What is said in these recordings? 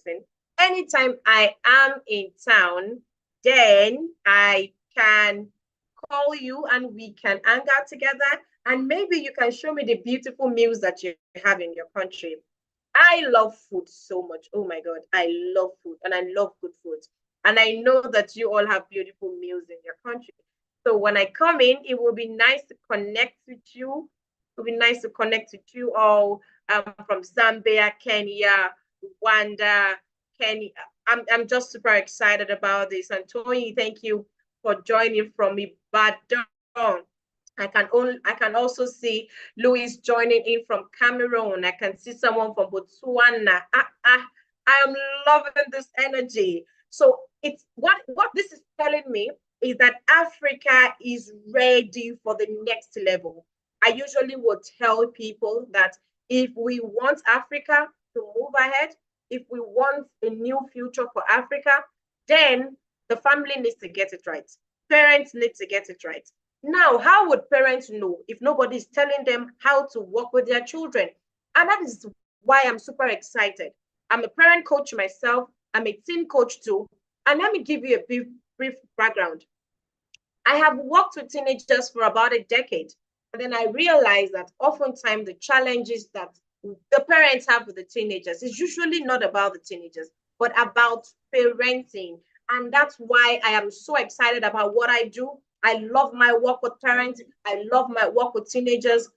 person. Anytime I am in town, then I can call you and we can hang out together. And maybe you can show me the beautiful meals that you have in your country. I love food so much. Oh my God, I love food and I love good food. And I know that you all have beautiful meals in your country. So when I come in, it will be nice to connect with you. It will be nice to connect with you all from Zambia, Kenya, Rwanda, Kenya. I'm just super excited about this. And Tony, thank you for joining from Ibadan. I can also see Louis joining in from Cameroon. I can see someone from Botswana. I am loving this energy. So it's what this is telling me is that Africa is ready for the next level. I usually would tell people that if we want Africa to move ahead, if we want a new future for Africa, then the family needs to get it right. Parents need to get it right. Now, how would parents know if nobody is telling them how to work with their children? And that is why I'm super excited. I'm a parent coach myself. I'm a teen coach too. And let me give you a brief background. I have worked with teenagers for about a decade. And then I realized that oftentimes the challenges that the parents have with the teenagers is usually not about the teenagers, but about parenting. And that's why I am so excited about what I do. I love my work with parents. I love my work with teenagers.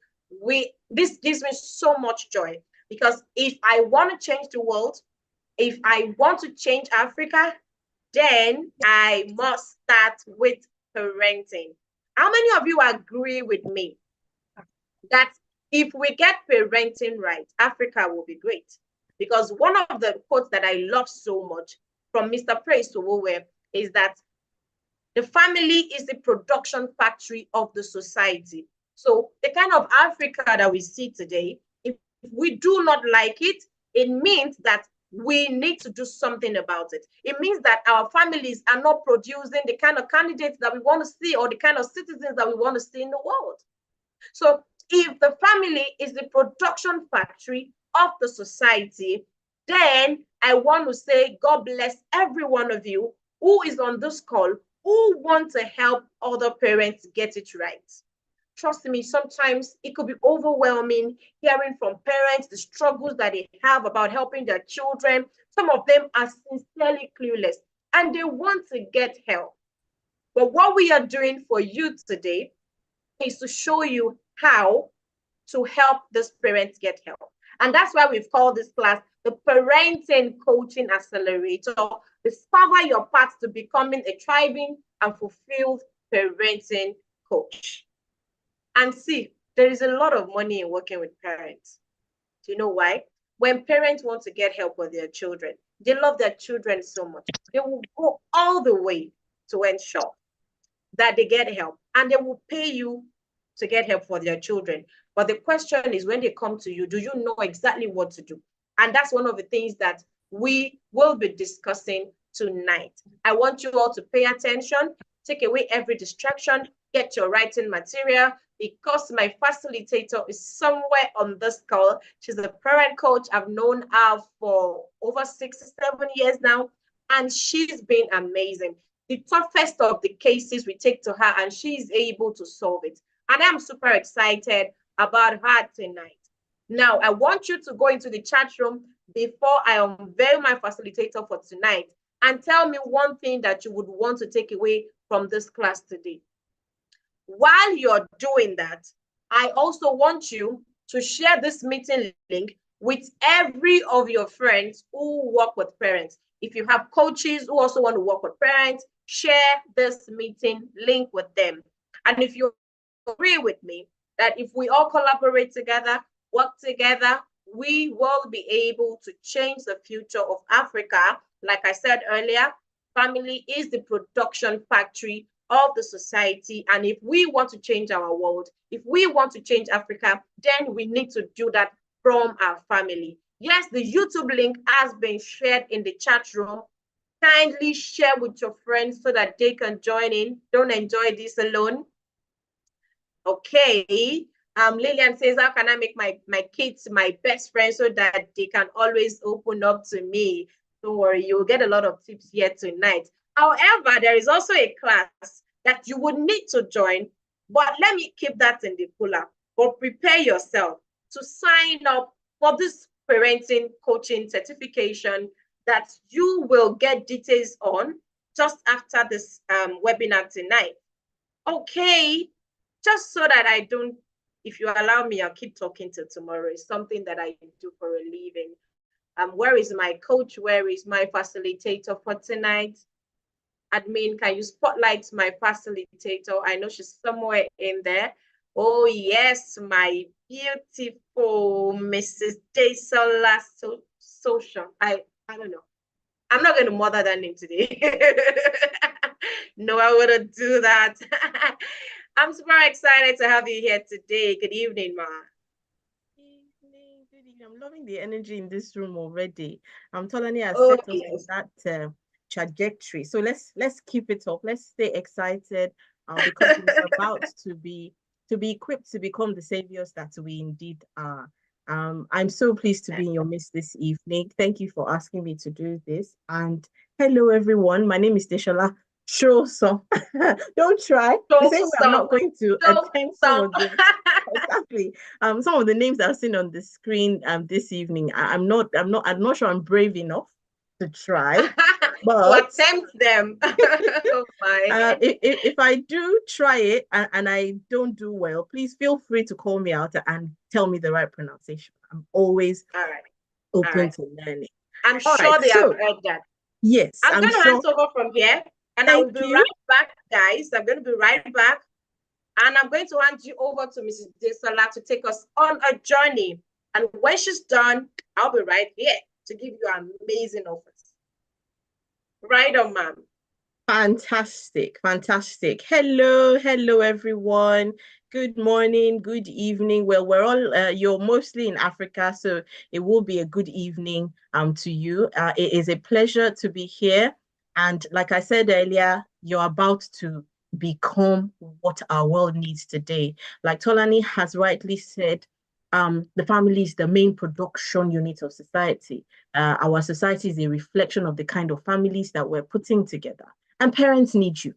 This gives me so much joy because if I want to change the world, if I want to change Africa, then I must start with parenting. How many of you agree with me that if we get parenting right, Africa will be great? Because one of the quotes that I love so much from Mr. Praise Sowowe is that the family is the production factory of the society. So the kind of Africa that we see today, if we do not like it, it means that we need to do something about it. It means that our families are not producing the kind of candidates that we want to see or the kind of citizens that we want to see in the world. So if the family is the production factory of the society, then I want to say God bless every one of you who is on this call who want to help other parents get it right. Trust me, sometimes it could be overwhelming hearing from parents the struggles that they have about helping their children. Some of them are sincerely clueless and they want to get help. But what we are doing for you today is to show you how to help these parents get help. And that's why we've called this class the Parenting Coaching Accelerator. Discover your path to becoming a thriving and fulfilled parenting coach. And see, there is a lot of money in working with parents. Do you know why? When parents want to get help with their children, they love their children so much. They will go all the way to ensure that they get help and they will pay you to get help for their children. But the question is, when they come to you, do you know exactly what to do? And that's one of the things that we will be discussing tonight. I want you all to pay attention, take away every distraction, get your writing material, because my facilitator is somewhere on this call. She's a parent coach. I've known her for over 6 or 7 years now, and she's been amazing. The toughest of the cases we take to her, and she's able to solve it. And I'm super excited about her tonight. Now, I want you to go into the chat room before I unveil my facilitator for tonight and tell me one thing that you would want to take away from this class today. While you're doing that, I also want you to share this meeting link with every of your friends who work with parents. If you have coaches who also want to work with parents, share this meeting link with them. And if you agree with me that if we all collaborate together, work together, we will be able to change the future of Africa. Like I said earlier, family is the production factory of the society. And if we want to change our world, if we want to change Africa, then we need to do that from our family. Yes, the YouTube link has been shared in the chat room. Kindly share with your friends so that they can join in. Don't enjoy this alone. Okay. Lillian says, how can I make my kids my best friends so that they can always open up to me? Don't worry, you'll get a lot of tips here tonight. However, there is also a class that you would need to join, but let me keep that in the cooler. But prepare yourself to sign up for this parenting coaching certification that you will get details on just after this webinar tonight. Okay, just so that I don't, if you allow me, I'll keep talking till tomorrow. It's something that I do for a living. Where is my coach? Where is my facilitator for tonight? Admin, can you spotlight my facilitator? I know she's somewhere in there. Oh, yes, my beautiful Mrs. Desola Social. I don't know. I'm not going to mother that name today. No, I wouldn't do that. I'm super excited to have you here today. Good evening, Ma. Good evening. I'm loving the energy in this room already. Tolani has Oh, set us on yes. that trajectory. So let's keep it up. Let's stay excited because we're about to be equipped to become the saviors that we indeed are. I'm so pleased to be in your midst this evening. Thank you for asking me to do this. And hello, everyone. My name is Deshola. Show some. Don't try. The same way I'm not going to attempt some of the exactly some of the names I've seen on the screen this evening. I'm not sure I'm brave enough to try, to but attempt them. Oh my. if I do try it and I don't do well, please feel free to call me out and tell me the right pronunciation. I'm always All right. All open right. to learning. I'm All right, sure they have so heard that. yes, I'm I'm going to sure. hand over from here and I will Thank be you. right back, guys. I'm going to be right back. And I'm going to hand you over to Mrs. Desola to take us on a journey. And when she's done, I'll be right here to give you amazing offers. Right on, ma'am. Fantastic, fantastic. Hello, everyone. Good morning, good evening. Well, we're all you're mostly in Africa, so it will be a good evening to you. It is a pleasure to be here, and like I said earlier, you're about to become what our world needs today. Like Tolani has rightly said, the family is the main production unit of society. Our society is a reflection of the kind of families that we're putting together. And parents need you.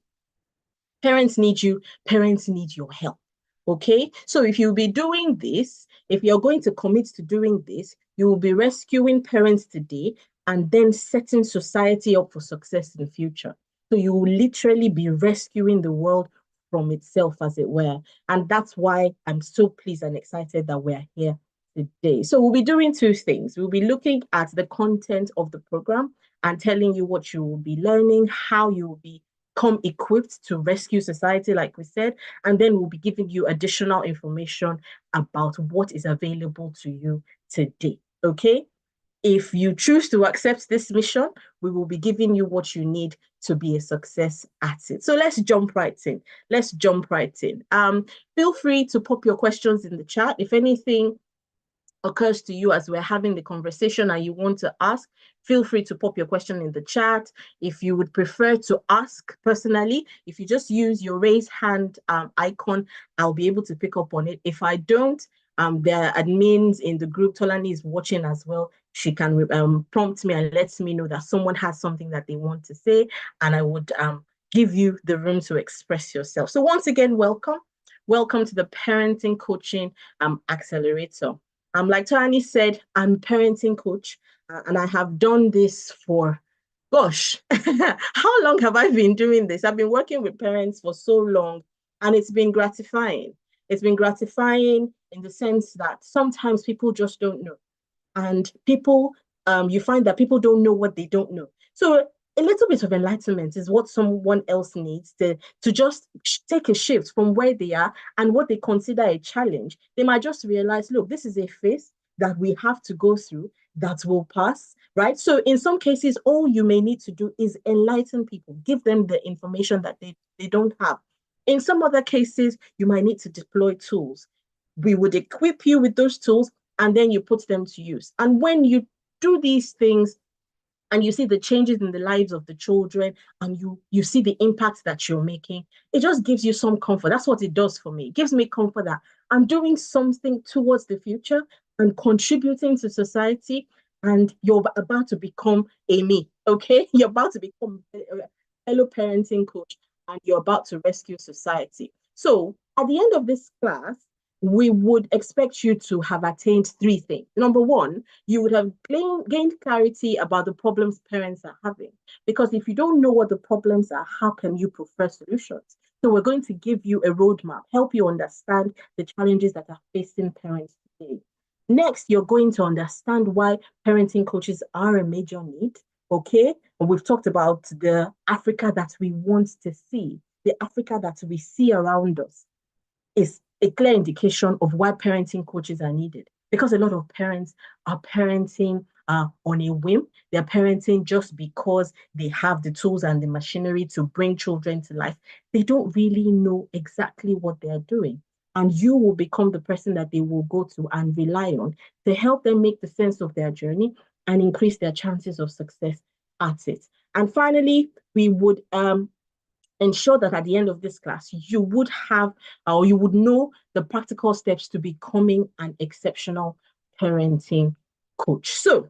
Parents need you. Parents need your help. Okay. So if you'll be doing this, if you're going to commit to doing this, you will be rescuing parents today and then setting society up for success in the future. So you will literally be rescuing the world from itself, as it were. And that's why I'm so pleased and excited that we're here today. So we'll be doing two things. We'll be looking at the content of the program and telling you what you will be learning, how you will become equipped to rescue society, like we said, and then we'll be giving you additional information about what is available to you today. Okay? If you choose to accept this mission, we will be giving you what you need to be a success at it. So let's jump right in. Let's jump right in. Feel free to pop your questions in the chat. If anything occurs to you as we're having the conversation and you want to ask, feel free to pop your question in the chat. If you would prefer to ask personally, if you just use your raise hand icon, I'll be able to pick up on it. If I don't, there are admins in the group. Tolani is watching as well. She can prompt me and let me know that someone has something that they want to say, and I would give you the room to express yourself. So once again, welcome. Welcome to the Parenting Coaching Accelerator. Like Tani said, I'm a parenting coach and I have done this for, gosh, how long have I been doing this? I've been working with parents for so long and it's been gratifying. It's been gratifying in the sense that sometimes people just don't know. And people, you find that people don't know what they don't know. So a little bit of enlightenment is what someone else needs to just take a shift from where they are and what they consider a challenge. They might just realize, look, this is a phase that we have to go through that will pass, right? So in some cases, all you may need to do is enlighten people, give them the information that they don't have. In some other cases, you might need to deploy tools. We would equip you with those tools and then you put them to use. And when you do these things, and you see the changes in the lives of the children and you see the impact that you're making, it just gives you some comfort. That's what it does for me. It gives me comfort that I'm doing something towards the future and contributing to society. and you're about to become Amy, okay? You're about to become a fellow parenting coach, and you're about to rescue society. So at the end of this class, we would expect you to have attained three things. Number one, you would have gained clarity about the problems parents are having. Because if you don't know what the problems are, how can you prefer solutions? So we're going to give you a roadmap, help you understand the challenges that are facing parents today. Next, you're going to understand why parenting coaches are a major need. Okay. And we've talked about the Africa that we want to see, the Africa that we see around us is a clear indication of why parenting coaches are needed. Because a lot of parents are parenting on a whim. They're parenting just because they have the tools and the machinery to bring children to life. They don't really know exactly what they're doing. And you will become the person that they will go to and rely on to help them make the sense of their journey and increase their chances of success at it. And finally, we would ensure that at the end of this class, you would have or you would know the practical steps to becoming an exceptional parenting coach. So,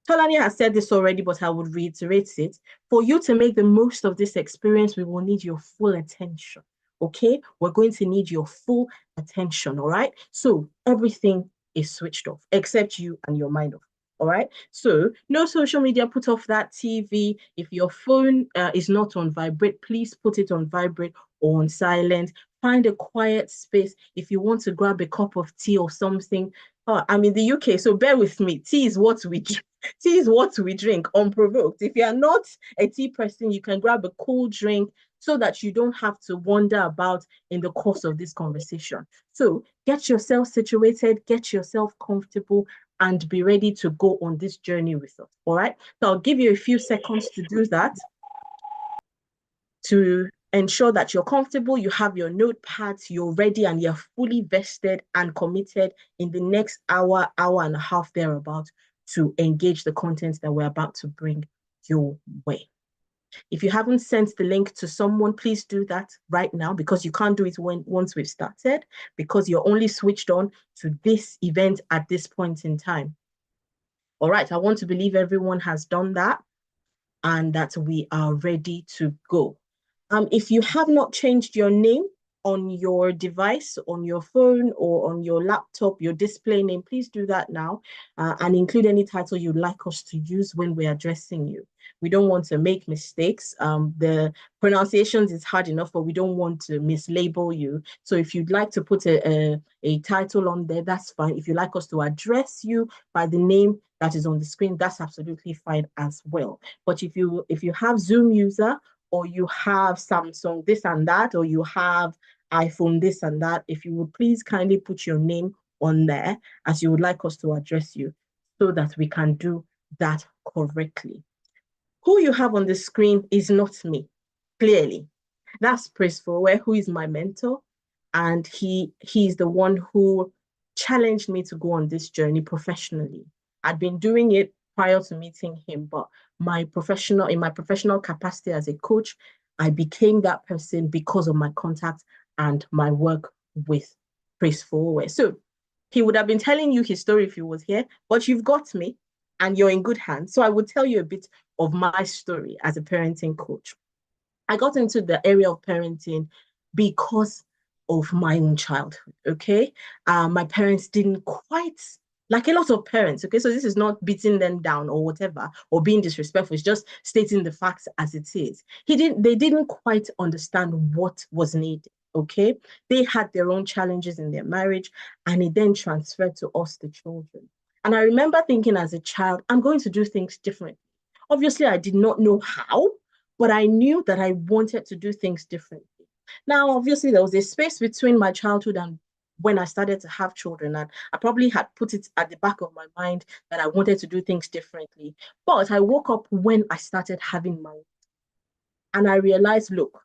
Tolani has said this already, but I would reiterate it. For you to make the most of this experience, we will need your full attention. Okay, we're going to need your full attention. All right, so everything is switched off except you and your mind off. All right. So no social media, put off that TV. If your phone is not on vibrate, please put it on vibrate or on silent. Find a quiet space. If you want to grab a cup of tea or something. I'm in the UK, so bear with me. Tea is what we drink. Tea is what we drink unprovoked. If you are not a tea person, you can grab a cool drink so that you don't have to wander about in the course of this conversation. So get yourself situated, get yourself comfortable, and be ready to go on this journey with us. All right. So I'll give you a few seconds to do that to ensure that you're comfortable, you have your notepads, you're ready, and you're fully vested and committed in the next hour, hour and a half thereabout to engage the content that we're about to bring your way. If you haven't sent the link to someone, please do that right now because you can't do it once we've started because you're only switched on to this event at this point in time. All right, I want to believe everyone has done that and that we are ready to go. If you have not changed your name on your device, on your phone or on your laptop, your display name, please do that now and include any title you'd like us to use when we're addressing you. We don't want to make mistakes. The pronunciations is hard enough, but we don't want to mislabel you. So if you'd like to put a title on there, that's fine. If you'd like us to address you by the name that is on the screen, that's absolutely fine as well. But if you have Zoom user or you have Samsung this and that, or you have iPhone this and that, if you would please kindly put your name on there as you would like us to address you so that we can do that correctly. Who you have on the screen is not me, clearly. That's Praise Forward, who is my mentor. And he's the one who challenged me to go on this journey professionally. I'd been doing it prior to meeting him, but in my professional capacity as a coach, I became that person because of my contact and my work with Praise Forward. So he would have been telling you his story if he was here, but you've got me and you're in good hands. So I would tell you a bit of my story as a parenting coach. I got into the area of parenting because of my own childhood. Okay. My parents didn't quite, like a lot of parents. Okay. So this is not beating them down or whatever, or being disrespectful. It's just stating the facts as it is. They didn't quite understand what was needed. Okay. They had their own challenges in their marriage, and it then transferred to us, the children. And I remember thinking as a child, I'm going to do things differently. Obviously, I did not know how, but I knew that I wanted to do things differently. Now, obviously, there was a space between my childhood and when I started to have children, and I probably had put it at the back of my mind that I wanted to do things differently. But I woke up when I started having my, and I realized, look,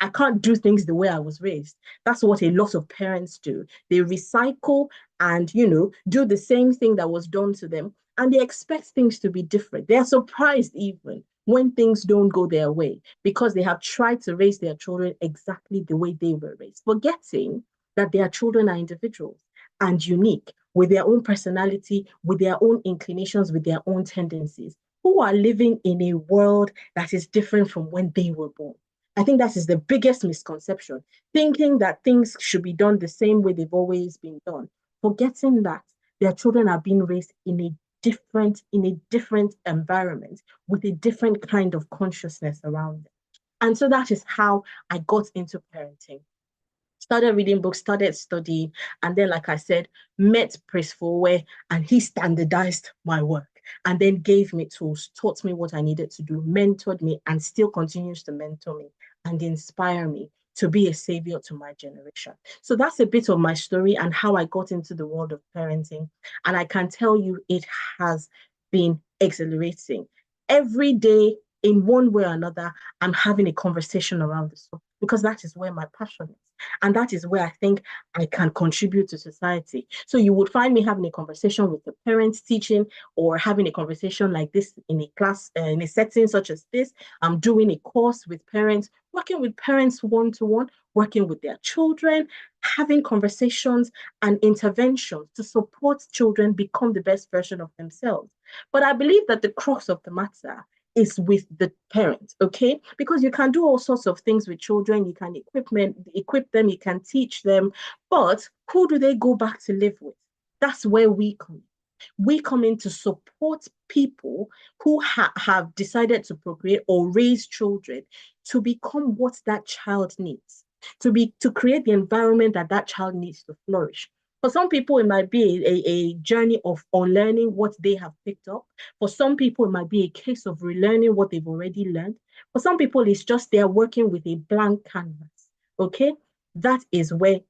I can't do things the way I was raised. That's what a lot of parents do. They recycle and, do the same thing that was done to them. And they expect things to be different. They are surprised even when things don't go their way because they have tried to raise their children exactly the way they were raised, forgetting that their children are individuals and unique. with their own personality, with their own inclinations, with their own tendencies, who are living in a world that is different from when they were born. I think that is the biggest misconception, thinking that things should be done the same way they've always been done, forgetting that their children are being raised in a different environment with a different kind of consciousness around them. And so that is how I got into parenting. Started reading books, started studying, and then, like I said, met Prince Fowe, and he standardized my work and then gave me tools, taught me what I needed to do, mentored me, and still continues to mentor me and inspire me to be a savior to my generation. So that's a bit of my story and how I got into the world of parenting. And I can tell you it has been exhilarating. Every day, in one way or another, I'm having a conversation around this because that is where my passion is. And that is where I think I can contribute to society. So you would find me having a conversation with the parents, teaching, or having a conversation like this in a class, in a setting such as this. I'm doing a course with parents, working with parents one-to-one, working with their children, having conversations and interventions to support children become the best version of themselves. But I believe that the crux of the matter is with the parents, okay? Because you can do all sorts of things with children. You can equip them, you can teach them, but who do they go back to live with? That's where we come in. We come in to support people who have decided to procreate or raise children to become what that child needs, to create the environment that that child needs to flourish. For some people, it might be a journey of unlearning what they have picked up. For some people, it might be a case of relearning what they've already learned. For some people, it's just they're working with a blank canvas. Okay? That is where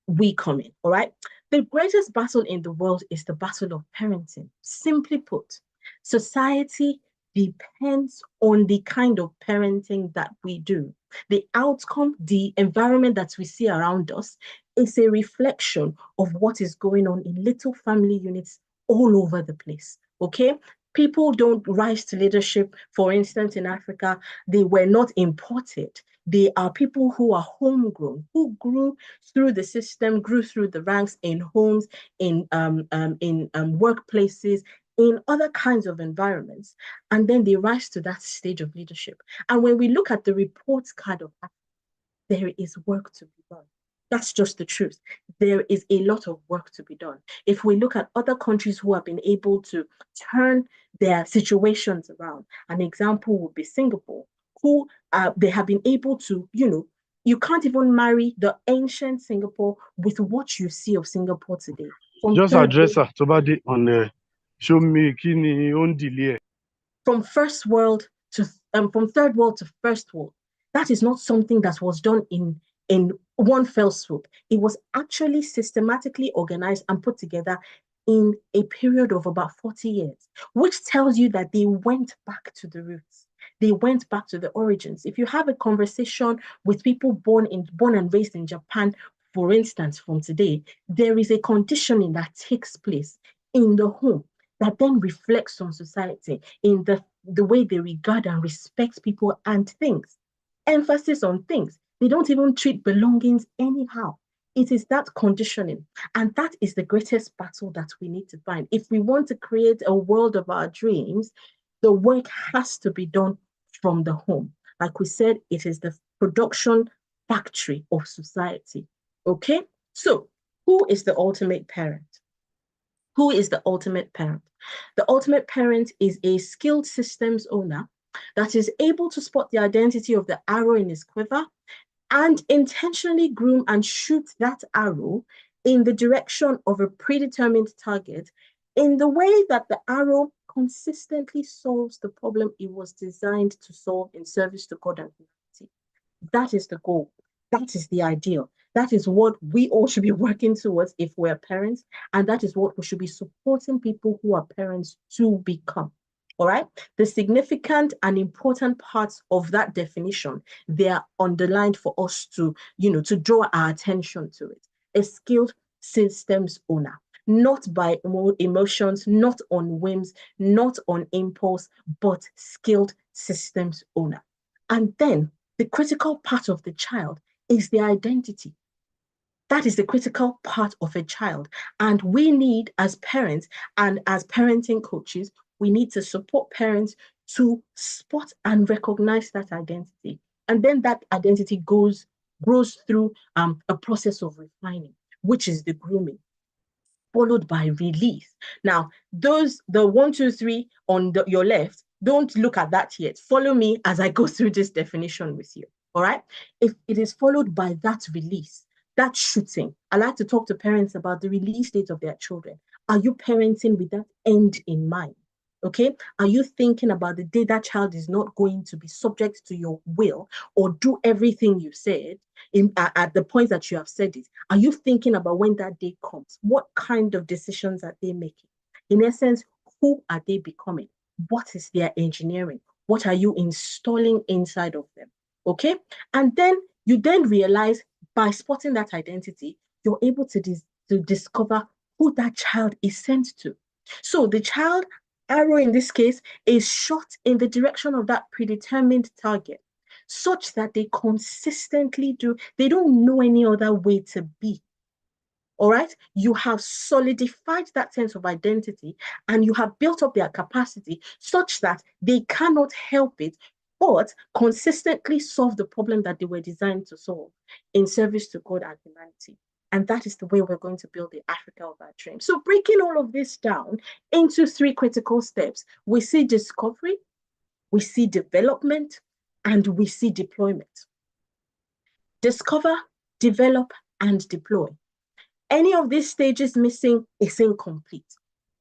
we come in. All right? The greatest battle in the world is the battle of parenting. Simply put, society depends on the kind of parenting that we do. The outcome, the environment that we see around us is a reflection of what is going on in little family units all over the place. Okay? People don't rise to leadership, for instance, in Africa, they were not imported. They are people who are homegrown, who grew through the system, grew through the ranks in homes, in workplaces, in other kinds of environments, and then they rise to that stage of leadership. And when we look at the report card of Africa, there is work to be done. That's just the truth. There is a lot of work to be done. If we look at other countries who have been able to turn their situations around, an example would be Singapore, who they have been able to, you can't even marry the ancient Singapore with what you see of Singapore today. Just address her tó bá dé on show me kí ni ó ń delay ẹ̀. From first world to from third world to first world. That is not something that was done in one fell swoop. It was actually systematically organized and put together in a period of about 40 years, which tells you that they went back to the roots. They went back to the origins. If you have a conversation with people born and raised in Japan, for instance, from today, there is a conditioning that takes place in the home that then reflects on society in the way they regard and respect people and things. Emphasis on things. They don't even treat belongings anyhow. It is that conditioning. And that is the greatest battle that we need to find. If we want to create a world of our dreams, the work has to be done from the home. Like we said, it is the production factory of society. Okay? So, who is the ultimate parent? Who is the ultimate parent? The ultimate parent is a skilled systems owner that is able to spot the identity of the arrow in his quiver and intentionally groom and shoot that arrow in the direction of a predetermined target in the way that the arrow consistently solves the problem it was designed to solve in service to God and humanity. That is the goal. That is the ideal. That is what we all should be working towards if we're parents. And that is what we should be supporting people who are parents to become. All right. The significant and important parts of that definition, they are underlined for us to, to draw our attention to it. A skilled systems owner, not by emotions, not on whims, not on impulse, but skilled systems owner. And then the critical part of the child is their identity. That is the critical part of a child. And we need, as parents and as parenting coaches, we need to support parents to spot and recognize that identity. And then that identity grows through a process of refining, which is the grooming, followed by release. Now, the 1, 2, 3 on your left, don't look at that yet. Follow me as I go through this definition with you. All right. If it is followed by that release, that shooting, I like to talk to parents about the release date of their children. Are you parenting with that end in mind? Okay. Are you thinking about the day that child is not going to be subject to your will or do everything you said at the point that you have said it? Are you thinking about when that day comes? What kind of decisions are they making? In essence, who are they becoming? What is their engineering? What are you installing inside of them? Okay. And then you then realize by spotting that identity, you're able to discover who that child is sent to. So the child arrow in this case is shot in the direction of that predetermined target, such that they consistently do, they don't know any other way to be. All right, you have solidified that sense of identity and you have built up their capacity such that they cannot help it but consistently solve the problem that they were designed to solve in service to God and humanity. And that is the way we're going to build the Africa of our dreams. So breaking all of this down into 3 critical steps, we see discovery, we see development, and we see deployment. Discover, develop, and deploy. Any of these stages missing is incomplete.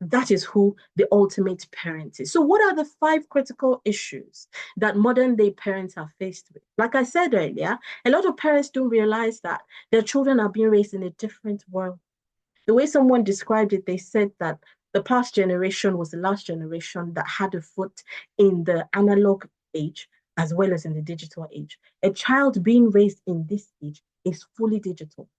That is who the ultimate parent is. So what are the 5 critical issues that modern day parents are faced with? Like I said earlier, a lot of parents don't realize that their children are being raised in a different world. The way someone described it, they said that the past generation was the last generation that had a foot in the analog age as well as in the digital age. A child being raised in this age is fully digital.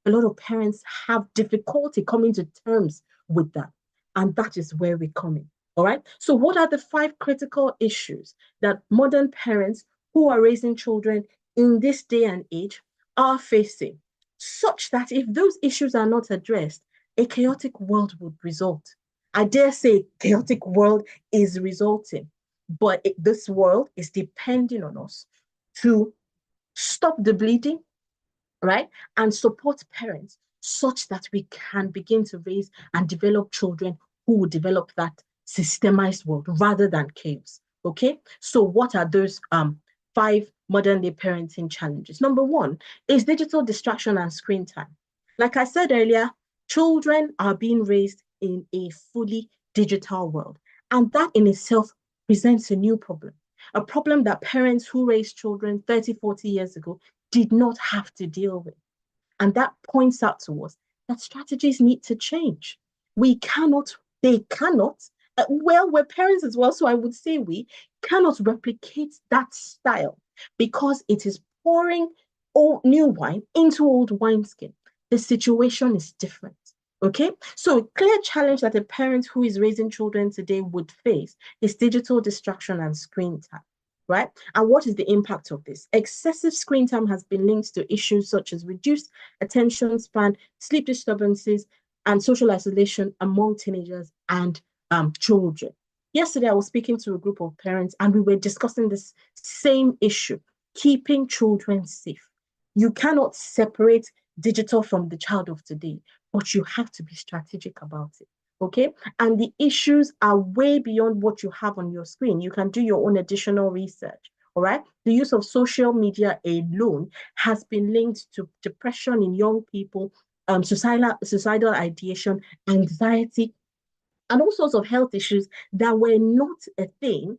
A lot of parents have difficulty coming to terms with that. And that is where we come in. All right. So, what are the 5 critical issues that modern parents who are raising children in this day and age are facing, such that if those issues are not addressed, a chaotic world would result? I dare say, chaotic world is resulting, but this world is depending on us to stop the bleeding, right? And support parents such that we can begin to raise and develop children who will develop that systemized world rather than chaos. Okay. So what are those 5 modern day parenting challenges? Number 1 is digital distraction and screen time. Like I said earlier, children are being raised in a fully digital world. And that in itself presents a new problem, a problem that parents who raised children 30, 40 years ago did not have to deal with. And that points out to us that strategies need to change. We cannot, they cannot, well, we're parents as well, so I would say we cannot replicate that style because it is pouring old new wine into old wineskin. The situation is different. Okay, so a clear challenge that a parent who is raising children today would face is digital distraction and screen time, right? And what is the impact of this? Excessive screen time has been linked to issues such as reduced attention span, sleep disturbances, and social isolation among teenagers and children. Yesterday, I was speaking to a group of parents and we were discussing this same issue, keeping children safe. You cannot separate digital from the child of today, but you have to be strategic about it. Okay. And the issues are way beyond what you have on your screen. You can do your own additional research. All right. The use of social media alone has been linked to depression in young people, suicidal ideation, anxiety, and all sorts of health issues that were not a thing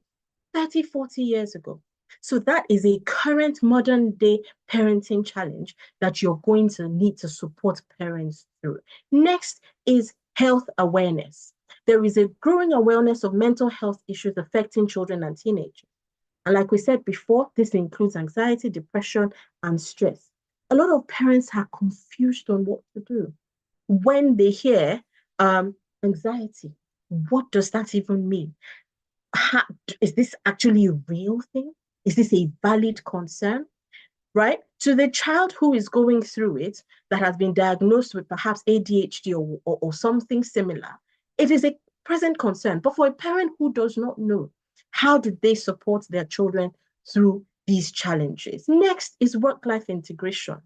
30, 40 years ago. So that is a current modern day parenting challenge that you're going to need to support parents through. Next is health awareness. There is a growing awareness of mental health issues affecting children and teenagers. And like we said before, this includes anxiety, depression, and stress. A lot of parents are confused on what to do when they hear anxiety. What does that even mean? Is this actually a real thing? Is this a valid concern? right? To the child who is going through it, that has been diagnosed with perhaps ADHD or something similar, it is a present concern. But for a parent who does not know, how do they support their children through these challenges? Next is work-life integration.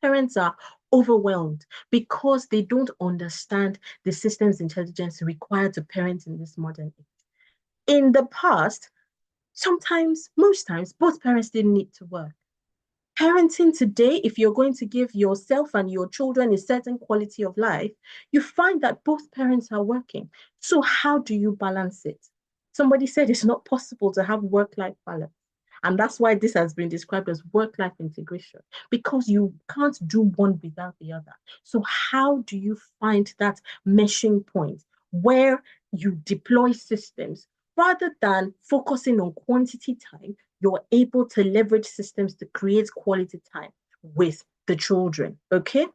Parents are overwhelmed because they don't understand the systems intelligence required to parent in this modern age. In the past, sometimes, most times, both parents didn't need to work. Parenting today, if you're going to give yourself and your children a certain quality of life, you find that both parents are working. So how do you balance it? Somebody said it's not possible to have work-life balance. And that's why this has been described as work-life integration, because you can't do one without the other. So how do you find that meshing point where you deploy systems rather than focusing on quantity time? You're able to leverage systems to create quality time with the children, okay?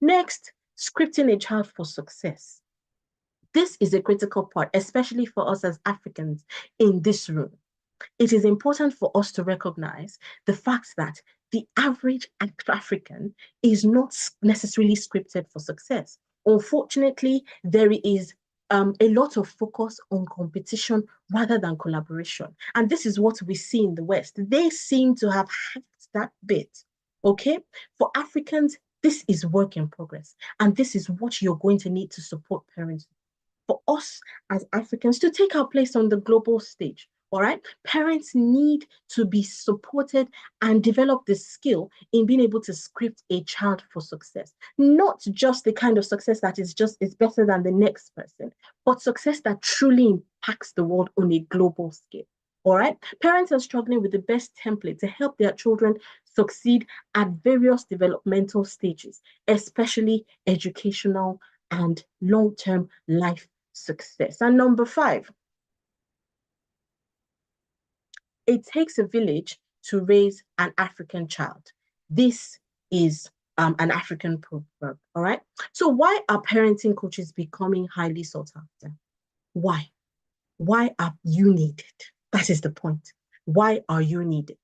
Next, scripting a child for success. This is a critical part, especially for us as Africans in this room. It is important for us to recognize the fact that the average African is not necessarily scripted for success. Unfortunately, there is a lot of focus on competition rather than collaboration. And this is what we see in the West. They seem to have hacked that bit, okay? For Africans, this is work in progress. And this is what you're going to need to support parents for us as Africans to take our place on the global stage. All right, parents need to be supported and develop the skill in being able to script a child for success. Not just the kind of success that is better than the next person, but success that truly impacts the world on a global scale. All right, parents are struggling with the best template to help their children succeed at various developmental stages, especially educational and long-term life success. And number 5, it takes a village to raise an African child. This is an African proverb, all right? So why are parenting coaches becoming highly sought after? Why? Why are you needed? That is the point. Why are you needed?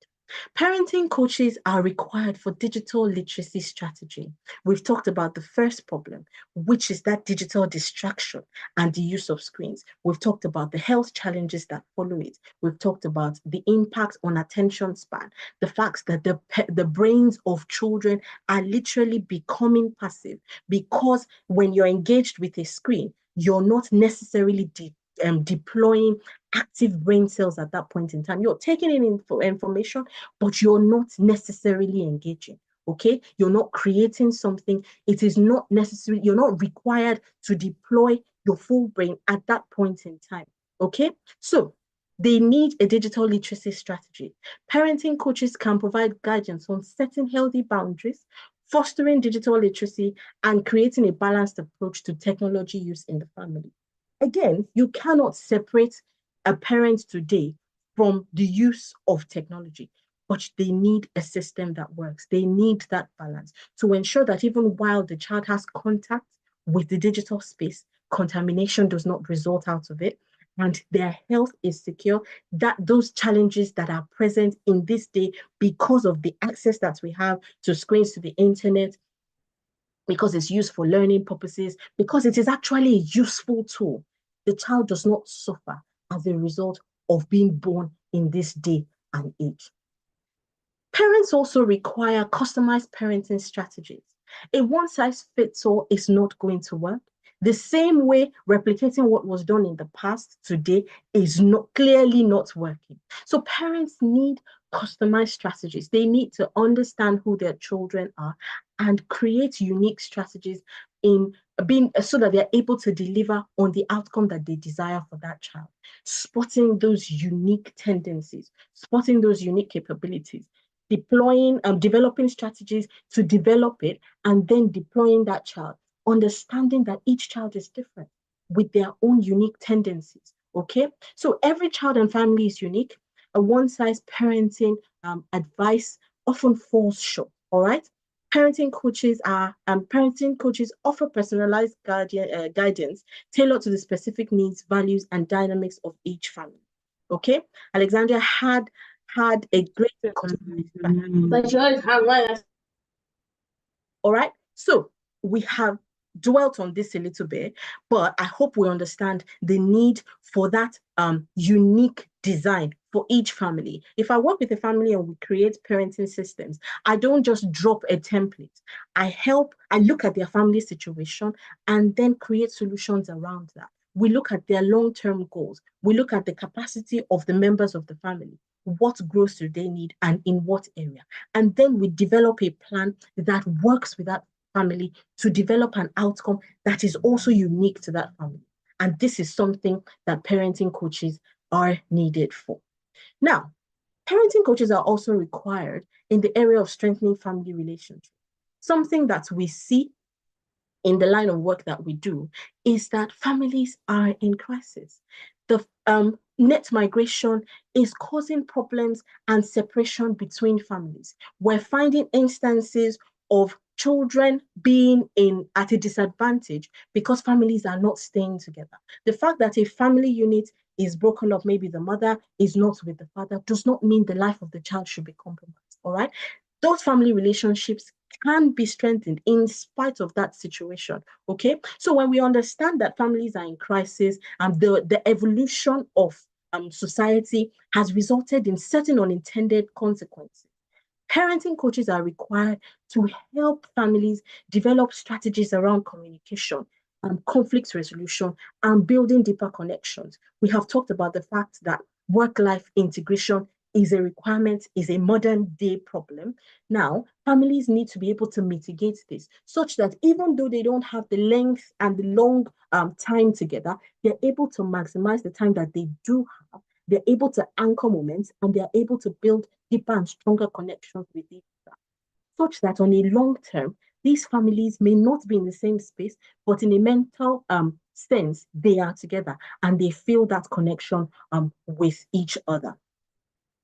Parenting coaches are required for digital literacy strategy. We've talked about the first problem, which is that digital distraction and the use of screens. We've talked about the health challenges that follow it. We've talked about the impact on attention span, the fact that the brains of children are literally becoming passive because when you're engaged with a screen, you're not necessarily deploying active brain cells at that point in time. You're taking in information, but you're not necessarily engaging. Okay, you're not creating something. It is not necessary. You're not required to deploy your full brain at that point in time. Okay, so they need a digital literacy strategy. Parenting coaches can provide guidance on setting healthy boundaries, fostering digital literacy, and creating a balanced approach to technology use in the family. Again, you cannot separate a parent today from the use of technology, but they need a system that works. They need that balance to ensure that even while the child has contact with the digital space, contamination does not result out of it, and their health is secure, that those challenges that are present in this day because of the access that we have to screens, to the internet, because it's used for learning purposes, because it is actually a useful tool, the child does not suffer as a result of being born in this day and age. Parents also require customized parenting strategies. A one-size-fits-all is not going to work. The same way replicating what was done in the past today is clearly not working. So parents need customized strategies. They need to understand who their children are and create unique strategies in being so that they're able to deliver on the outcome that they desire for that child. Spotting those unique tendencies, spotting those unique capabilities, developing strategies to develop it, and then deploying that child, understanding that each child is different with their own unique tendencies, okay? So every child and family is unique. A one-size parenting advice often falls short, all right? Parenting coaches offer personalized guidance tailored to the specific needs, values, and dynamics of each family, okay? Alexandria had had a great conversation. All right. So we have dwelt on this a little bit, but I hope we understand the need for that unique design for each family. If I work with a family and we create parenting systems, I don't just drop a template. I look at their family situation and then create solutions around that. We look at their long-term goals. We look at the capacity of the members of the family. What growth do they need and in what area? And then we develop a plan that works with that family to develop an outcome that is also unique to that family. And this is something that parenting coaches are needed for. Now, parenting coaches are also required in the area of strengthening family relationships. Something that we see in the line of work that we do is that families are in crisis. The net migration is causing problems and separation between families. We're finding instances of children being at a disadvantage because families are not staying together. The fact that a family unit is broken up, maybe the mother is not with the father, does not mean the life of the child should be compromised, all right? Those family relationships can be strengthened in spite of that situation, okay? So when we understand that families are in crisis and the evolution of society has resulted in certain unintended consequences, parenting coaches are required to help families develop strategies around communication and conflict resolution and building deeper connections. We have talked about the fact that work-life integration is a requirement, is a modern day problem. Now, families need to be able to mitigate this such that even though they don't have the length and the long time together, they're able to maximize the time that they do have. They're able to anchor moments and they're able to build deeper and stronger connections with each other, such that on a long term, these families may not be in the same space, but in a mental sense, they are together and they feel that connection with each other.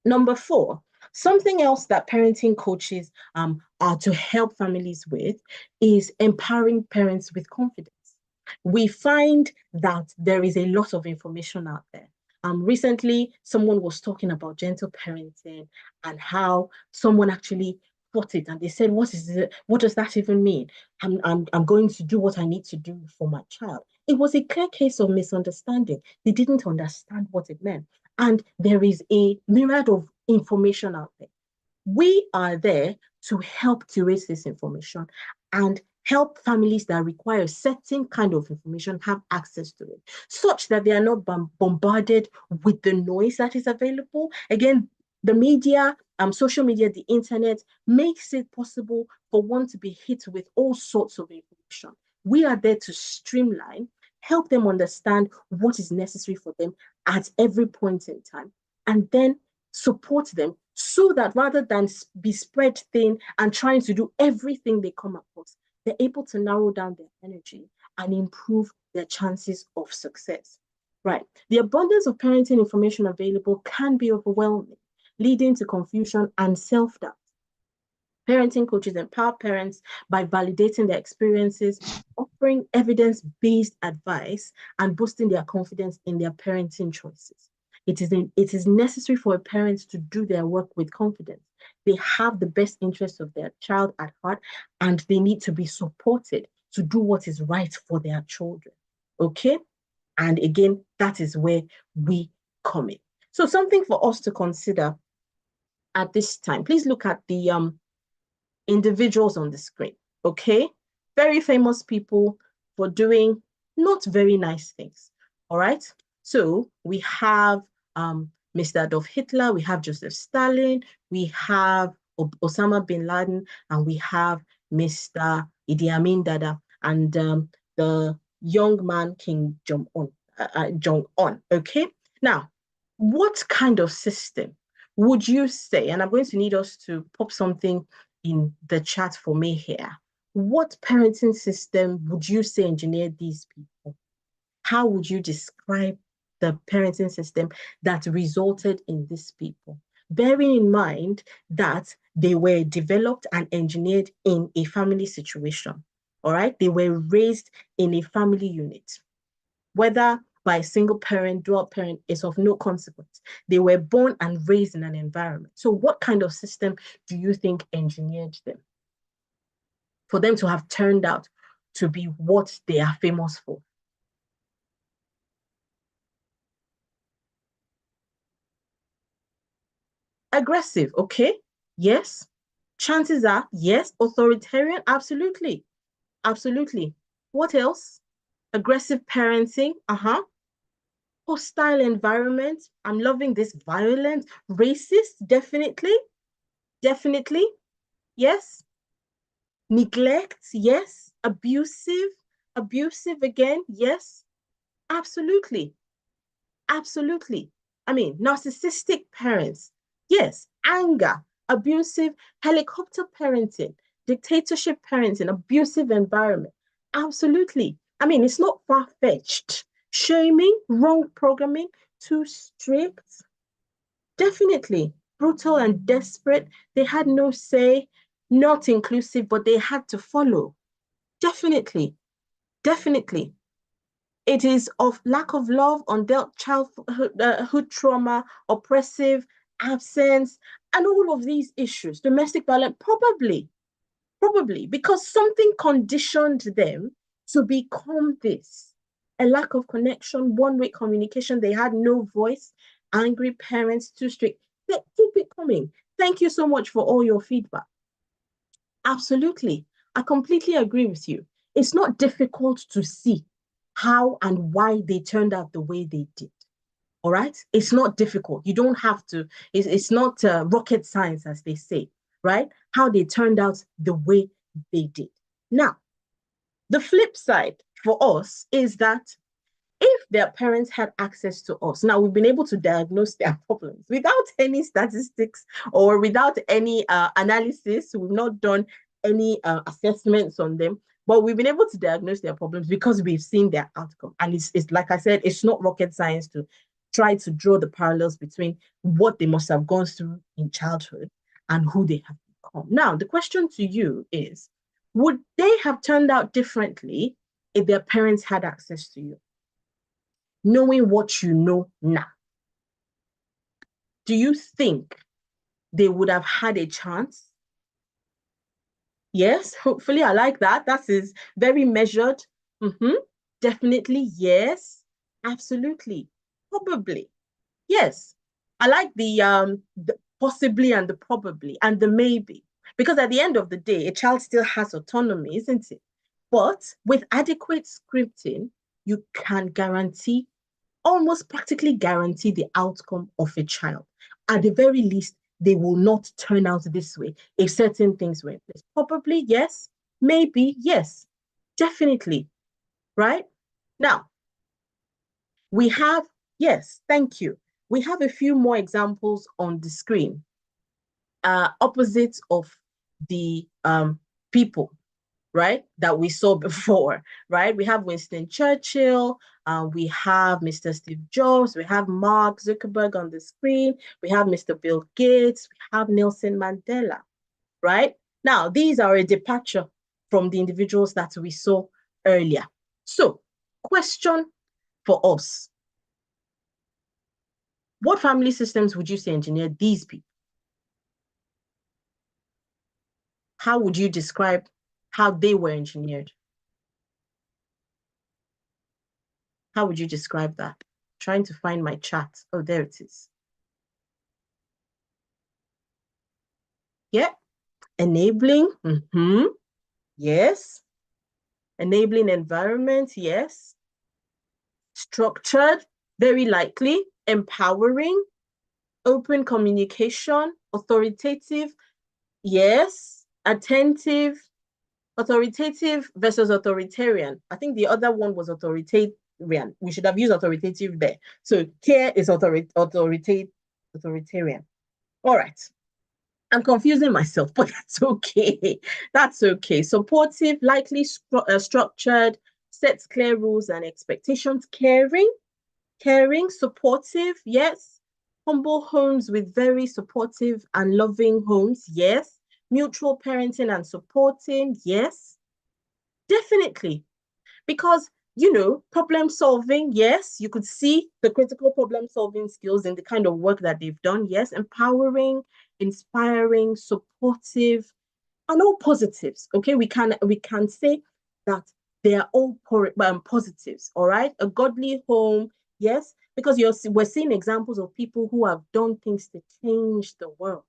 Number 4, something else that parenting coaches are to help families with is empowering parents with confidence. We find that there is a lot of information out there. Recently, someone was talking about gentle parenting and how someone actually fought it and they said, what is it? What does that even mean? I'm going to do what I need to do for my child. It was a clear case of misunderstanding. They didn't understand what it meant. And there is a myriad of information out there. We are there to help curate this information and help families that require a certain kind of information have access to it, such that they are not bombarded with the noise that is available. Again, the media, social media, the internet makes it possible for one to be hit with all sorts of information. We are there to streamline, help them understand what is necessary for them at every point in time, and then support them so that rather than be spread thin and trying to do everything they come across, they're able to narrow down their energy and improve their chances of success. Right. The abundance of parenting information available can be overwhelming, leading to confusion and self-doubt. Parenting coaches empower parents by validating their experiences, offering evidence-based advice, and boosting their confidence in their parenting choices. It is necessary for a parent to do their work with confidence. They have the best interests of their child at heart, and they need to be supported to do what is right for their children. Okay? And again, that is where we come in. So something for us to consider at this time. Please look at the individuals on the screen, okay? Very famous people for doing not very nice things, all right? So we have Mr. Adolf Hitler, we have Joseph Stalin, we have Osama bin Laden, and we have Mr. Idi Amin Dada, and the young man, King Jong-un, okay? Now, what kind of system would you say, and I'm going to need us to pop something in the chat for me here. What parenting system would you say engineered these people? How would you describe the parenting system that resulted in these people? Bearing in mind that they were developed and engineered in a family situation, all right? They were raised in a family unit. Whether by a single parent, dual parent is of no consequence. They were born and raised in an environment. So what kind of system do you think engineered them for them to have turned out to be what they are famous for? Aggressive, okay? Yes. Chances are, yes. Authoritarian, absolutely. Absolutely. What else? Aggressive parenting, hostile environment. I'm loving this. Violent, racist, definitely. Definitely. Yes. Neglect, yes. Abusive again, yes. Absolutely. Absolutely. I mean, narcissistic parents, yes. Anger, abusive, helicopter parenting, dictatorship parenting, abusive environment. Absolutely. I mean, it's not far-fetched. Shaming, wrong programming, too strict. Definitely. Brutal and desperate. They had no say, not inclusive, but they had to follow. Definitely. Definitely. It is of lack of love, undealt childhood trauma, oppressive, absence, and all of these issues. Domestic violence, probably, because something conditioned them to become this. A lack of connection, one-way communication. They had no voice, angry parents, too strict. Keep it coming. Thank you so much for all your feedback. Absolutely. I completely agree with you. It's not difficult to see how and why they turned out the way they did. All right? It's not difficult. You don't have to, it's not rocket science, as they say, right? How they turned out the way they did. Now, the flip side for us is that if their parents had access to us, now we've been able to diagnose their problems without any statistics or without any analysis. We've not done any assessments on them, but we've been able to diagnose their problems because we've seen their outcome. And it's like I said, it's not rocket science to try to draw the parallels between what they must have gone through in childhood and who they have become. Now, the question to you is, would they have turned out differently if their parents had access to you? Knowing what you know now, do you think they would have had a chance? Yes, hopefully. I like that. That is very measured. Definitely, yes. Absolutely. Probably. Yes. I like the possibly and the probably and the maybe. Because at the end of the day, a child still has autonomy, isn't it? But with adequate scripting, you can guarantee, almost practically guarantee the outcome of a child. At the very least, they will not turn out this way if certain things were in place. Probably, yes. Maybe, yes. Definitely, right? Now, we have, yes, thank you. We have a few more examples on the screen, opposites of the people, right, that we saw before, right? We have Winston Churchill, we have Mr. Steve Jobs, we have Mark Zuckerberg on the screen, we have Mr. Bill Gates, we have Nelson Mandela, right? Now, these are a departure from the individuals that we saw earlier. So, question for us. What family systems would you say engineered these people? How would you describe how they were engineered? How would you describe that? Trying to find my chat. Oh, there it is. Yeah. Enabling. Yes. Enabling environment. Yes. Structured. Very likely. Empowering. Open communication. Authoritative. Yes. Attentive. Authoritative versus authoritarian. I think the other one was authoritarian. We should have used authoritative there. So care is authoritarian. All right. I'm confusing myself, but that's okay. That's okay. Supportive, likely structured, sets clear rules and expectations. Caring, supportive, yes. Humble homes with very supportive and loving homes, yes. Mutual parenting and supporting, yes. Definitely. Because problem solving. Yes, you could see the critical problem solving skills in the kind of work that they've done. Yes, empowering, inspiring, supportive, and all positives. Okay, we can say that they are all positives. All right, a godly home. Yes, because we're seeing examples of people who have done things to change the world.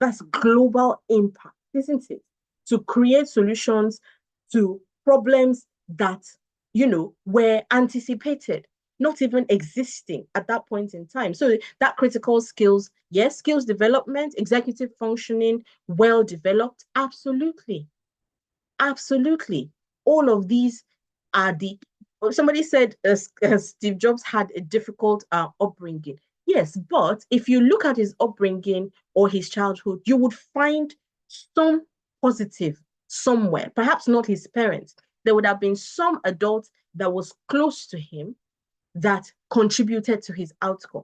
That's global impact, isn't it? To create solutions to problems that, were anticipated, not even existing at that point in time. So that critical skills, yes, skills development, executive functioning, well developed, absolutely. Absolutely. All of these are somebody said Steve Jobs had a difficult upbringing. Yes, but if you look at his upbringing or his childhood, you would find some positive somewhere, perhaps not his parents. There would have been some adult that was close to him that contributed to his outcome.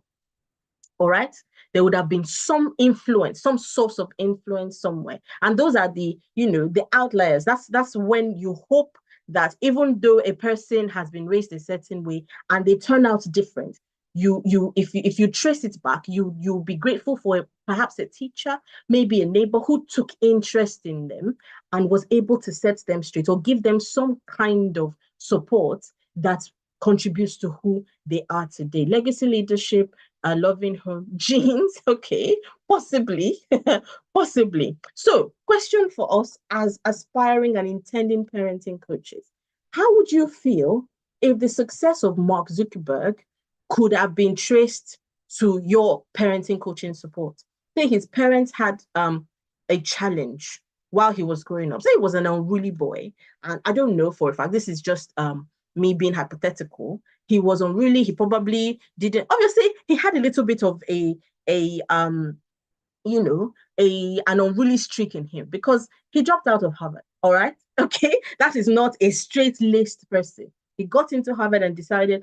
All right, there would have been some influence, some source of influence somewhere, and those are the outliers. That's when you hope that even though a person has been raised a certain way and they turn out different, if you trace it back, you'll be grateful for perhaps a teacher, maybe a neighbor who took interest in them and was able to set them straight or give them some kind of support that contributes to who they are today. Legacy leadership, loving home, genes, okay, possibly, possibly. So, question for us as aspiring and intending parenting coaches: how would you feel if the success of Mark Zuckerberg could have been traced to your parenting coaching support? Say his parents had a challenge while he was growing up. Say he was an unruly boy, and I don't know for a fact, this is just me being hypothetical. He was unruly. He probably didn't. Obviously, he had a little bit of a an unruly streak in him because he dropped out of Harvard. All right, okay, that is not a straight-laced person. He got into Harvard and decided,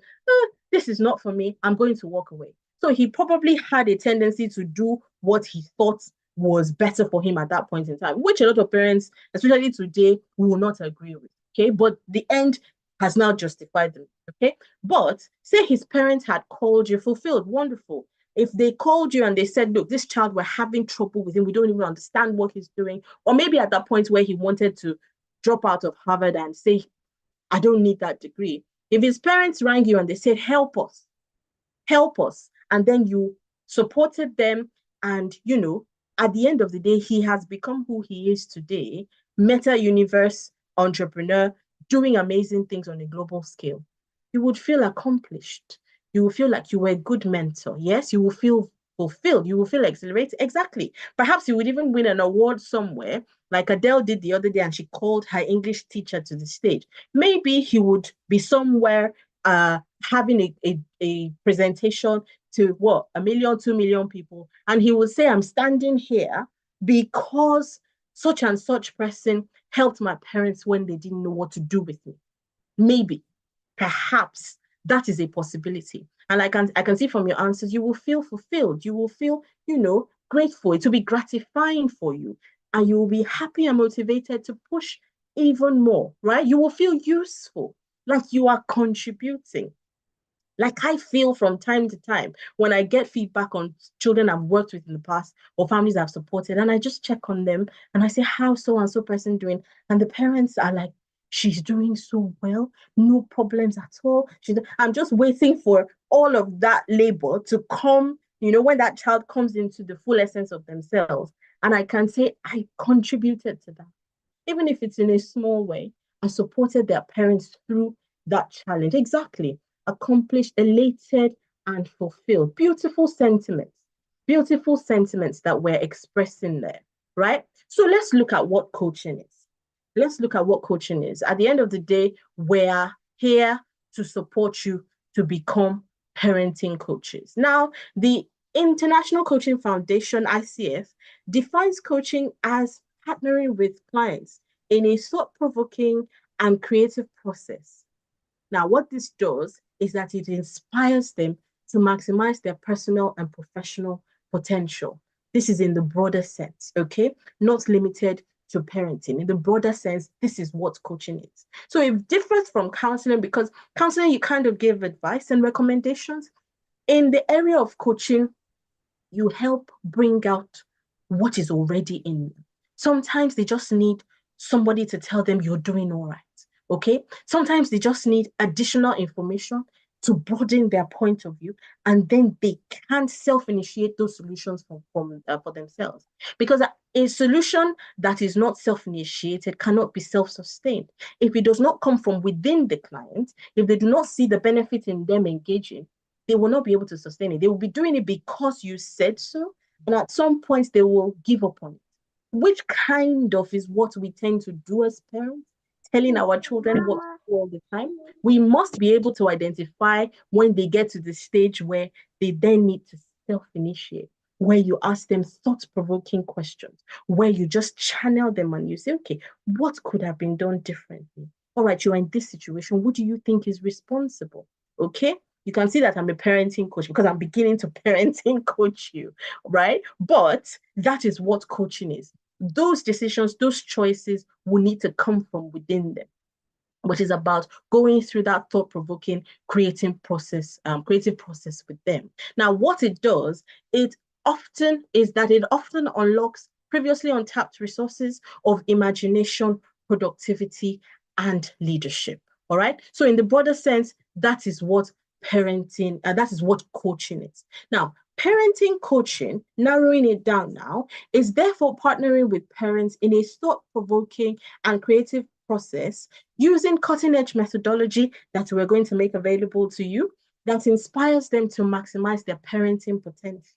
this is not for me. I'm going to walk away. So he probably had a tendency to do what he thought was better for him at that point in time, which a lot of parents, especially today, will not agree with. Okay, but the end has now justified them. Okay, but say his parents had called you, fulfilled, wonderful. If they called you and they said, look, this child, we're having trouble with him, we don't even understand what he's doing, or maybe at that point where he wanted to drop out of Harvard and say, I don't need that degree. If his parents rang you and they said, help us, and then you supported them, and at the end of the day, he has become who he is today, meta universe entrepreneur, doing amazing things on a global scale. You would feel accomplished. You will feel like you were a good mentor. Yes, you will feel fulfilled. You will feel accelerated. Exactly. Perhaps you would even win an award somewhere, like Adele did the other day, and she called her English teacher to the stage. Maybe he would be somewhere having a presentation to what, 1 million, 2 million people, and he would say, I'm standing here because such and such person helped my parents when they didn't know what to do with me. Maybe, perhaps that is a possibility. And I can see from your answers, you will feel fulfilled. You will feel, grateful. It will be gratifying for you. And you will be happy and motivated to push even more, right? You will feel useful, like you are contributing. Like I feel from time to time when I get feedback on children I've worked with in the past or families I've supported, and I just check on them and I say, how's so and so person doing? And the parents are like, she's doing so well, no problems at all. I'm just waiting for all of that labor to come, when that child comes into the full essence of themselves. And I can say, I contributed to that. Even if it's in a small way, I supported their parents through that challenge. Exactly. Accomplished, elated, and fulfilled. Beautiful sentiments that we're expressing there, right? So let's look at what coaching is. At the end of the day, we're here to support you to become parenting coaches. Now, the International Coaching Foundation, ICF, defines coaching as partnering with clients in a thought-provoking and creative process. Now, what this does is that it inspires them to maximize their personal and professional potential. This is in the broader sense, okay? Not limited to parenting. In the broader sense, this is what coaching is. So it differs from counseling, because counseling, you kind of give advice and recommendations. In the area of coaching, you help bring out what is already in them. Sometimes they just need somebody to tell them you're doing all right. Okay. Sometimes they just need additional information to broaden their point of view, and then they can self-initiate those solutions for themselves. Because a solution that is not self-initiated cannot be self-sustained. If it does not come from within the client, if they do not see the benefit in them engaging, they will not be able to sustain it. They will be doing it because you said so, and at some point they will give up on it, which kind of is what we tend to do as parents, telling our children what to do all the time. We must be able to identify when they get to the stage where they then need to self-initiate, where you ask them thought-provoking questions, where you just channel them and you say, okay, what could have been done differently? All right, you're in this situation. What do you think is responsible? Okay, you can see that I'm a parenting coach because I'm beginning to parenting coach you, right? But that is what coaching is. Those decisions, those choices will need to come from within them, which is about going through that thought-provoking creative process with them. Now, what it does, it often unlocks previously untapped resources of imagination, productivity, and leadership. All right. So in the broader sense, that is what parenting, and that is what coaching is. Now, parenting coaching, narrowing it down now, is therefore partnering with parents in a thought-provoking and creative process using cutting-edge methodology that we're going to make available to you that inspires them to maximize their parenting potential.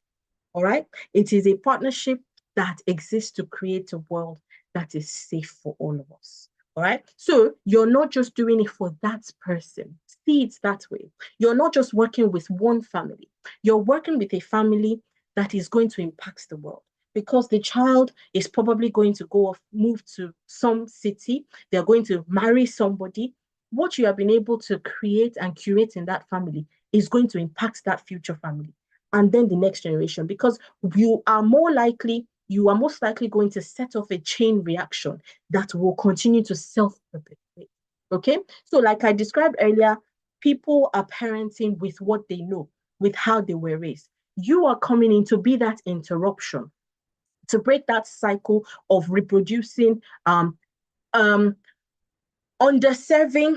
All right. It is a partnership that exists to create a world that is safe for all of us. All right. So you're not just doing it for that person. See it that way. You're not just working with one family. You're working with a family that is going to impact the world, because the child is probably going to go off, move to some city. They're going to marry somebody. What you have been able to create and curate in that family is going to impact that future family and then the next generation, because you are most likely going to set off a chain reaction that will continue to self-perpetuate. Okay. So like I described earlier, people are parenting with what they know, with how they were raised. You are coming in to be that interruption, to break that cycle of reproducing underserving.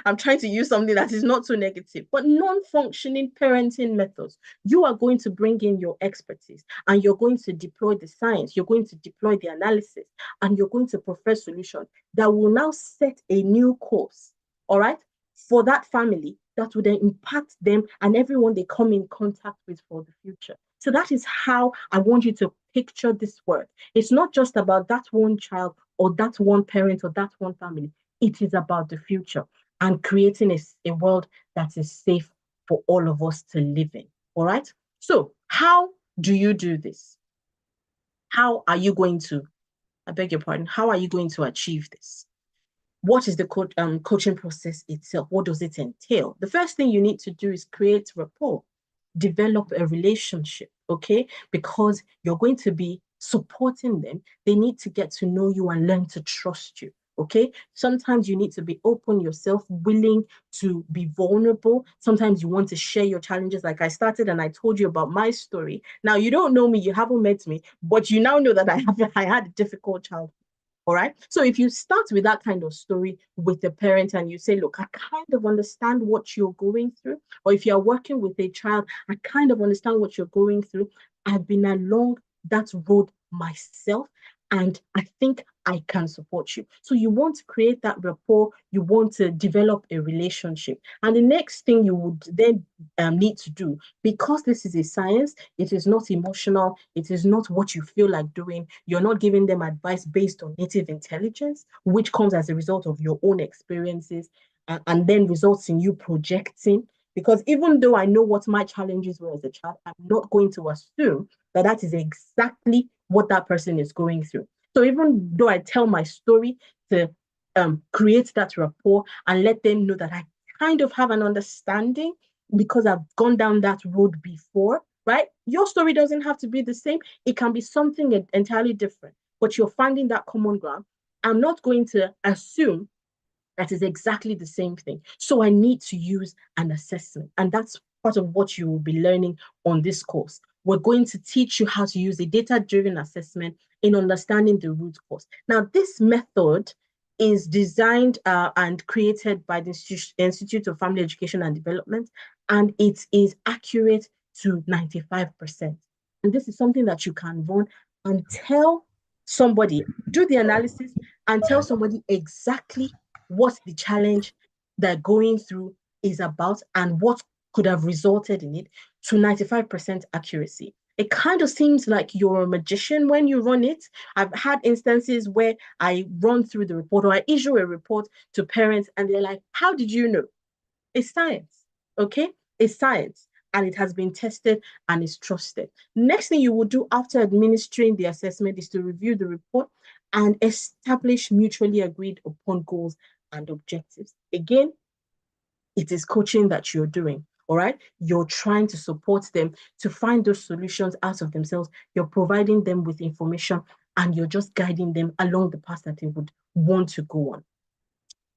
I'm trying to use something that is not so negative, but non-functioning parenting methods. You are going to bring in your expertise, and you're going to deploy the science, you're going to deploy the analysis, and you're going to profess solutions that will now set a new course, all right, for that family that will then impact them and everyone they come in contact with for the future. So that is how I want you to picture this work. It's not just about that one child or that one parent or that one family. It is about the future and creating a world that is safe for all of us to live in. All right. So how do you do this? How are you going to, I beg your pardon, how are you going to achieve this? What is the coaching process itself? What does it entail? The first thing you need to do is create rapport, develop a relationship, okay? Because you're going to be supporting them. They need to get to know you and learn to trust you. Okay. Sometimes you need to be open yourself, willing to be vulnerable. Sometimes you want to share your challenges. Like I started and I told you about my story. Now you don't know me, you haven't met me, but you now know that I had a difficult childhood. All right. So if you start with that kind of story with the parent and you say, look, I kind of understand what you're going through. Or if you're working with a child, I kind of understand what you're going through. I've been along that road myself, and I think I can support you. So you want to create that rapport. You want to develop a relationship. And the next thing you would then need to do, because this is a science, it is not emotional. It is not what you feel like doing. You're not giving them advice based on native intelligence, which comes as a result of your own experiences and then results in you projecting. Because even though I know what my challenges were as a child, I'm not going to assume that that is exactly what that person is going through. So even though I tell my story to create that rapport and let them know that I kind of have an understanding because I've gone down that road before, right? Your story doesn't have to be the same. It can be something entirely different. but you're finding that common ground. I'm not going to assume that is exactly the same thing. So I need to use an assessment. And that's part of what you will be learning on this course. We're going to teach you how to use a data-driven assessment in understanding the root cause. Now, this method is designed and created by the Institute of Family Education and Development, and it is accurate to 95%. And this is something that you can run and tell somebody, do the analysis and tell somebody exactly what the challenge they're going through is about and what could have resulted in it to 95% accuracy. It kind of seems like you're a magician when you run it. I've had instances where I run through the report or I issue a report to parents and they're like, how did you know? It's science, okay? It's science and it has been tested and is trusted. Next thing you will do after administering the assessment is to review the report and establish mutually agreed upon goals and objectives. Again, it is coaching that you're doing, all right? You're trying to support them to find those solutions out of themselves. You're providing them with information and you're just guiding them along the path that they would want to go on.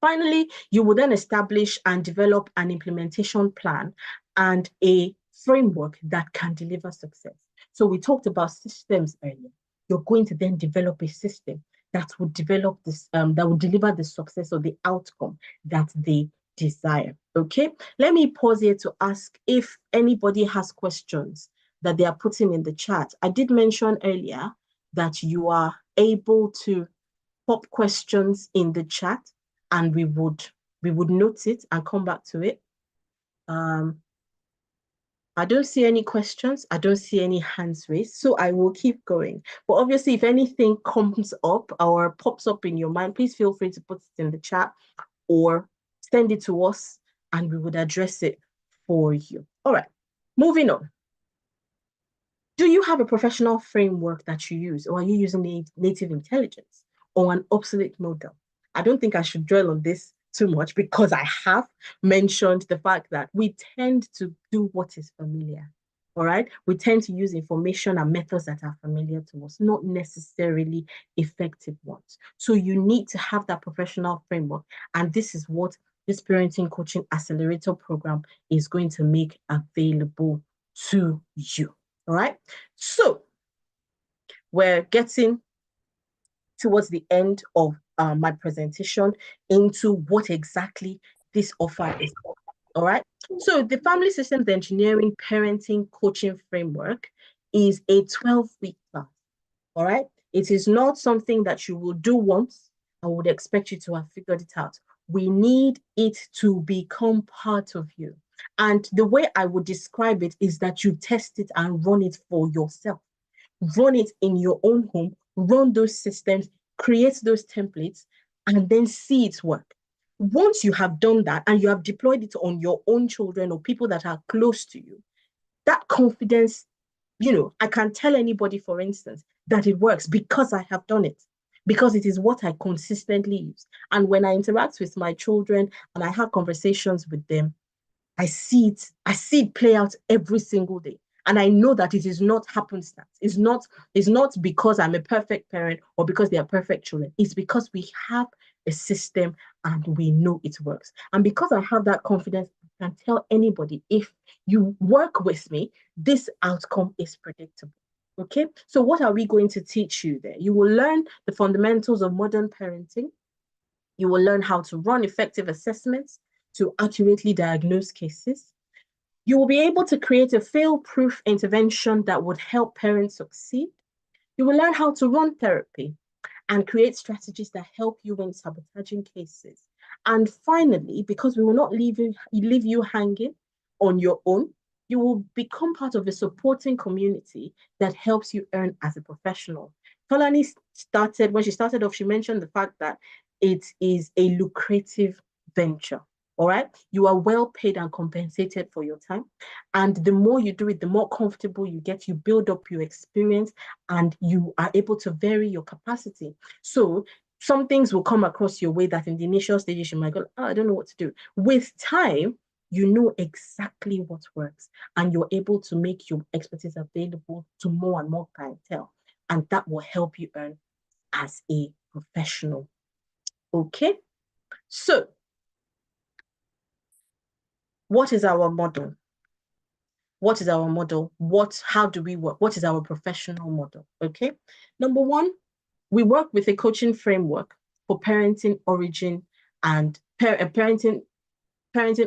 Finally, you will then establish and develop an implementation plan and a framework that can deliver success. So we talked about systems earlier. You're going to then develop a system that would develop this, that would deliver the success or the outcome that they desire. Okay, let me pause here to ask if anybody has questions that they are putting in the chat. I did mention earlier that you are able to pop questions in the chat and we would note it and come back to it. I don't see any questions. I don't see any hands raised, so I will keep going. But obviously, if anything comes up or pops up in your mind, please feel free to put it in the chat or send it to us and we would address it for you. All right, moving on. Do you have a professional framework that you use, or are you using native intelligence or an obsolete model? I don't think I should dwell on this too much because I have mentioned the fact that we tend to do what is familiar. All right, we tend to use information and methods that are familiar to us, not necessarily effective ones. So you need to have that professional framework. And this is what this parenting coaching accelerator program is going to make available to you. All right, so we're getting towards the end of my presentation into what exactly this offer is. All right, so the Family Systems Engineering Parenting Coaching Framework is a 12-week class. All right, it is not something that you will do once and would expect you to have figured it out. We need it to become part of you. And the way I would describe it is that you test it and run it for yourself. Run it in your own home, run those systems, create those templates, and then see it work. Once you have done that and you have deployed it on your own children or people that are close to you, that confidence, I can tell anybody, for instance, that it works because I have done it, because it is what I consistently use. And when I interact with my children and I have conversations with them, I see it play out every single day. And I know that it is not happenstance. It's not because I'm a perfect parent or because they are perfect children. It's because we have a system and we know it works. And because I have that confidence, I can tell anybody, if you work with me, this outcome is predictable. Okay, so what are we going to teach you there? You will learn the fundamentals of modern parenting. You will learn how to run effective assessments to accurately diagnose cases. You will be able to create a fail-proof intervention that would help parents succeed. You will learn how to run therapy and create strategies that help you when sabotaging cases. And finally, because we will not leave you hanging on your own, you will become part of a supporting community that helps you earn as a professional. Tolani when she started off, she mentioned the fact that it is a lucrative venture. All right, you are well paid and compensated for your time. And the more you do it, the more comfortable you get, you build up your experience and you are able to vary your capacity. So some things will come across your way that in the initial stages, you might go, oh, I don't know what to do. With time, you know exactly what works and you're able to make your expertise available to more and more clientele. And that will help you earn as a professional. Okay, so what is our model? What is our model? How do we work? What is our professional model? Okay, number one, we work with a coaching framework for parenting origin and parenting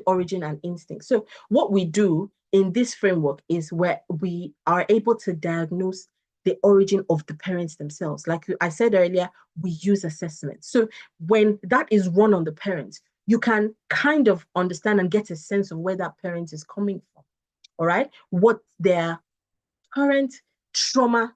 origin and instinct. So what we do in this framework is where we are able to diagnose the origin of the parents themselves. Like I said earlier, we use assessment. So when that is run on the parents, you can kind of understand and get a sense of where that parent is coming from. All right, what their current trauma,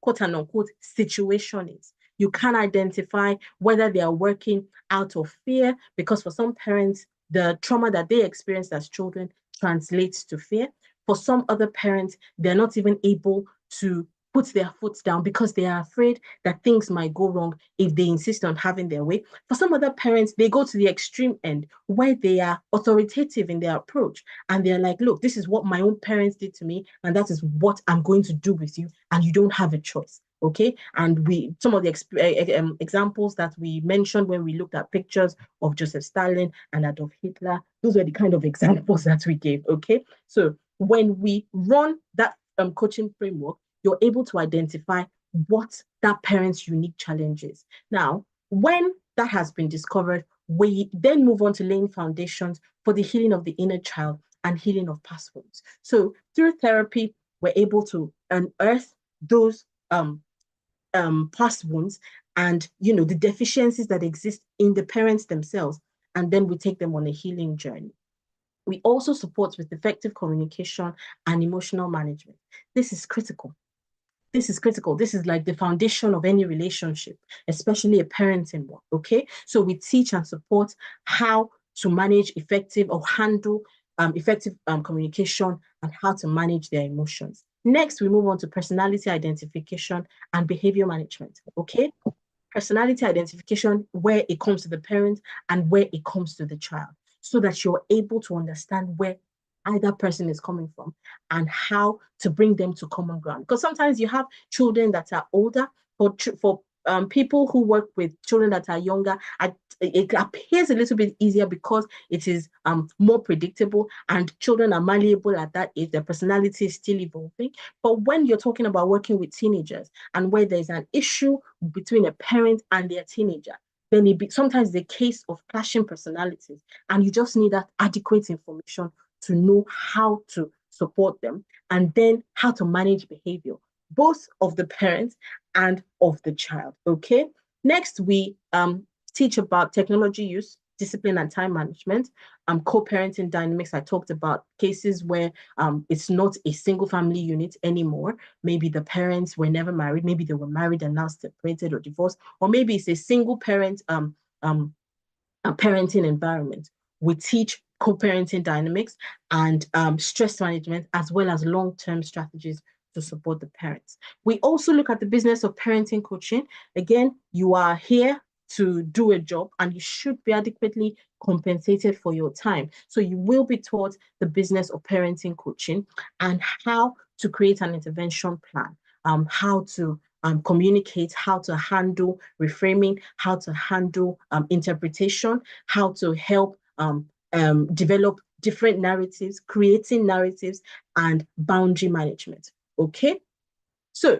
quote unquote, situation is. You can identify whether they are working out of fear, because for some parents, the trauma that they experienced as children translates to fear. For some other parents, they're not even able to put their foot down because they are afraid that things might go wrong if they insist on having their way. For some other parents, they go to the extreme end where they are authoritative in their approach and they're like, look, this is what my own parents did to me, and that is what I'm going to do with you, and you don't have a choice. Okay, and some of the examples that we mentioned when we looked at pictures of Joseph Stalin and Adolf Hitler, those were the kind of examples that we gave. Okay, so when we run that coaching framework, you're able to identify what that parent's unique challenge is. Now, when that has been discovered, we then move on to laying foundations for the healing of the inner child and healing of past wounds. So through therapy, we're able to unearth those past wounds and the deficiencies that exist in the parents themselves, and then we take them on a healing journey. We also support with effective communication and emotional management. This is critical. This is critical. This is like the foundation of any relationship, especially a parenting one. Okay, so we teach and support how to manage effective or handle effective communication and how to manage their emotions. Next, we move on to personality identification and behavior management. Okay, personality identification where it comes to the parent and where it comes to the child, so that you're able to understand where either person is coming from and how to bring them to common ground. Because sometimes you have children that are older, for people who work with children that are younger, it appears a little bit easier because it is more predictable and children are malleable at that age. Their personality is still evolving. But when you're talking about working with teenagers and where there's an issue between a parent and their teenager, then sometimes the case of clashing personalities, and you just need that adequate information to know how to support them and then how to manage behavior, both of the parents and of the child. Okay. Next, we teach about technology use, discipline and time management, co-parenting dynamics. I talked about cases where it's not a single family unit anymore. Maybe the parents were never married. Maybe they were married and now separated or divorced, or maybe it's a single parent parenting environment. We teach co-parenting dynamics and stress management, as well as long-term strategies to support the parents. We also look at the business of parenting coaching. Again, you are here to do a job and you should be adequately compensated for your time. So you will be taught the business of parenting coaching and how to create an intervention plan, how to communicate, how to handle reframing, how to handle interpretation, how to help develop different narratives, creating narratives, and boundary management. Okay, so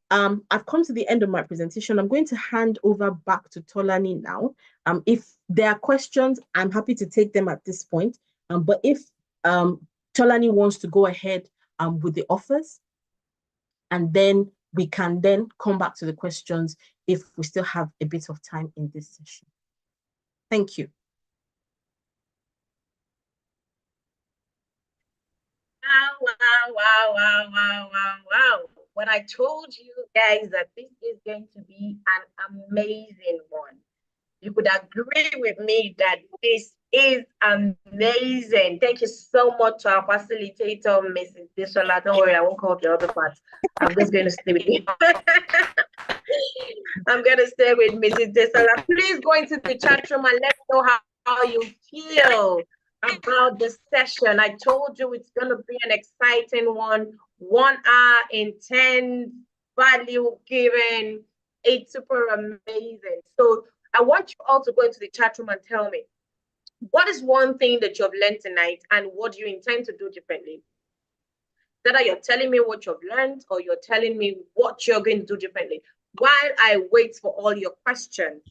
I've come to the end of my presentation. I'm going to hand over back to Tolani now. If there are questions, I'm happy to take them at this point. But if Tolani wants to go ahead with the offers, and then we can then come back to the questions if we still have a bit of time in this session. Thank you. Wow. When I told you guys that this is going to be an amazing one, you could agree with me that this is amazing. Thank you so much to our facilitator, Mrs. Dishola. Don't worry, I won't call the other part. I'm just going to stay with you. I'm going to stay with Mrs. Dishola. Please go into the chat room and let me know how you feel about the session. I told you it's going to be an exciting one. 1 hour, intense, value given, It's super amazing. So I want you all to go into the chat room and tell me, what is one thing that you've learned tonight and what do you intend to do differently? Whether you're telling me what you've learned or you're telling me what you're going to do differently. While I wait for all your questions,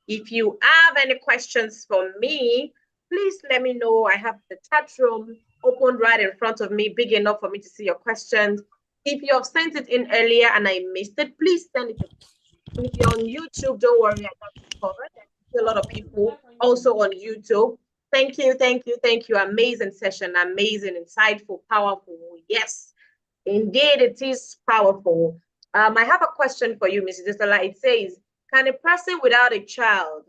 if you have any questions for me, please let me know. I have the chat room open right in front of me, big enough for me to see your questions. If you have sent it in earlier and I missed it, please send it. And if you're on YouTube, don't worry, I got you covered. There's a lot of people also on YouTube. Thank you, thank you, thank you. Amazing session, amazing, insightful, powerful. Yes, indeed, it is powerful. I have a question for you, Mrs. Isola. It says, can a person without a child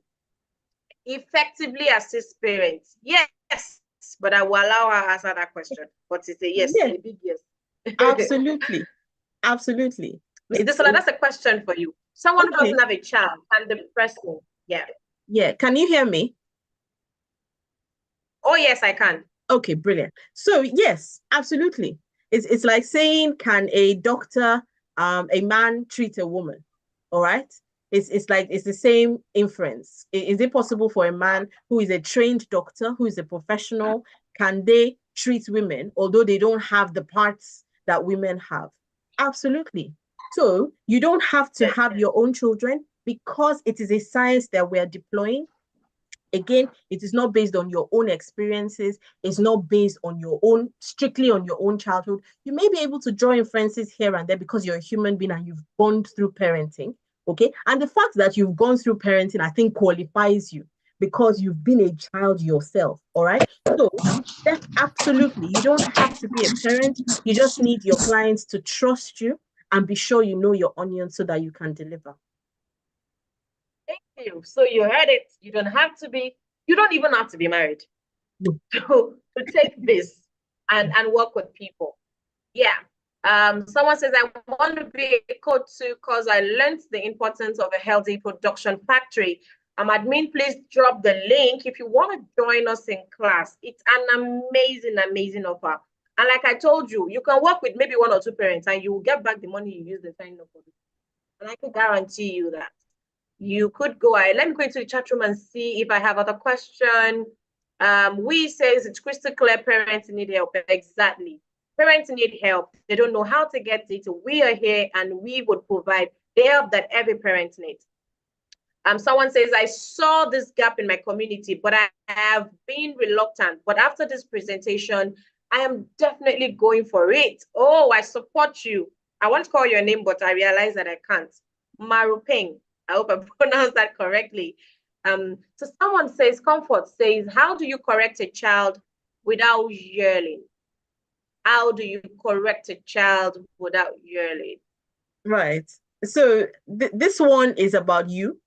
effectively assist parents? Yes, but I will allow her to answer that question. But it's a yes, Yeah. a big yes. Absolutely. Absolutely. Mrs. Isola, that's a question for you. Someone who doesn't have a child, can the person, Yeah. Can you hear me? Oh, yes, I can. Okay, brilliant. So yes, absolutely. It's like saying, can a doctor, a man treat a woman? All right. It's like it's the same inference. Is it possible for a man who is a trained doctor, who is a professional, can they treat women, although they don't have the parts that women have? Absolutely. So you don't have to have your own children because it is a science that we are deploying. Again, it is not based on your own experiences. It's not based on your own, strictly on your own childhood. You may be able to draw inferences here and there because you're a human being and you've gone through parenting. Okay. And the fact that you've gone through parenting, I think, qualifies you because you've been a child yourself. All right. So that's absolutely, you don't have to be a parent. You just need your clients to trust you and be sure you know your onions so that you can deliver. Thank you. So you heard it. You don't even have to be married to take this and work with people. Yeah. Someone says, I want to be a coach too because I learned the importance of a healthy production factory. Admin, please drop the link if you want to join us in class. It's an amazing offer. And like I told you, you can work with maybe one or two parents and you will get back the money you used to sign up for this. And I can guarantee you that. You could go ahead. Let me go into the chat room and see if I have other question. We says it's crystal clear parents need help. Exactly. Parents need help. They don't know how to get it. We are here and we would provide the help that every parent needs. Someone says, I saw this gap in my community, but I have been reluctant. But after this presentation, I am definitely going for it. Oh, I support you. I want to call your name, but I realize that I can't. Marupeng. I hope I pronounced that correctly. So someone says, Comfort says, how do you correct a child without yelling? How do you correct a child without yelling? Right. So this one is about you.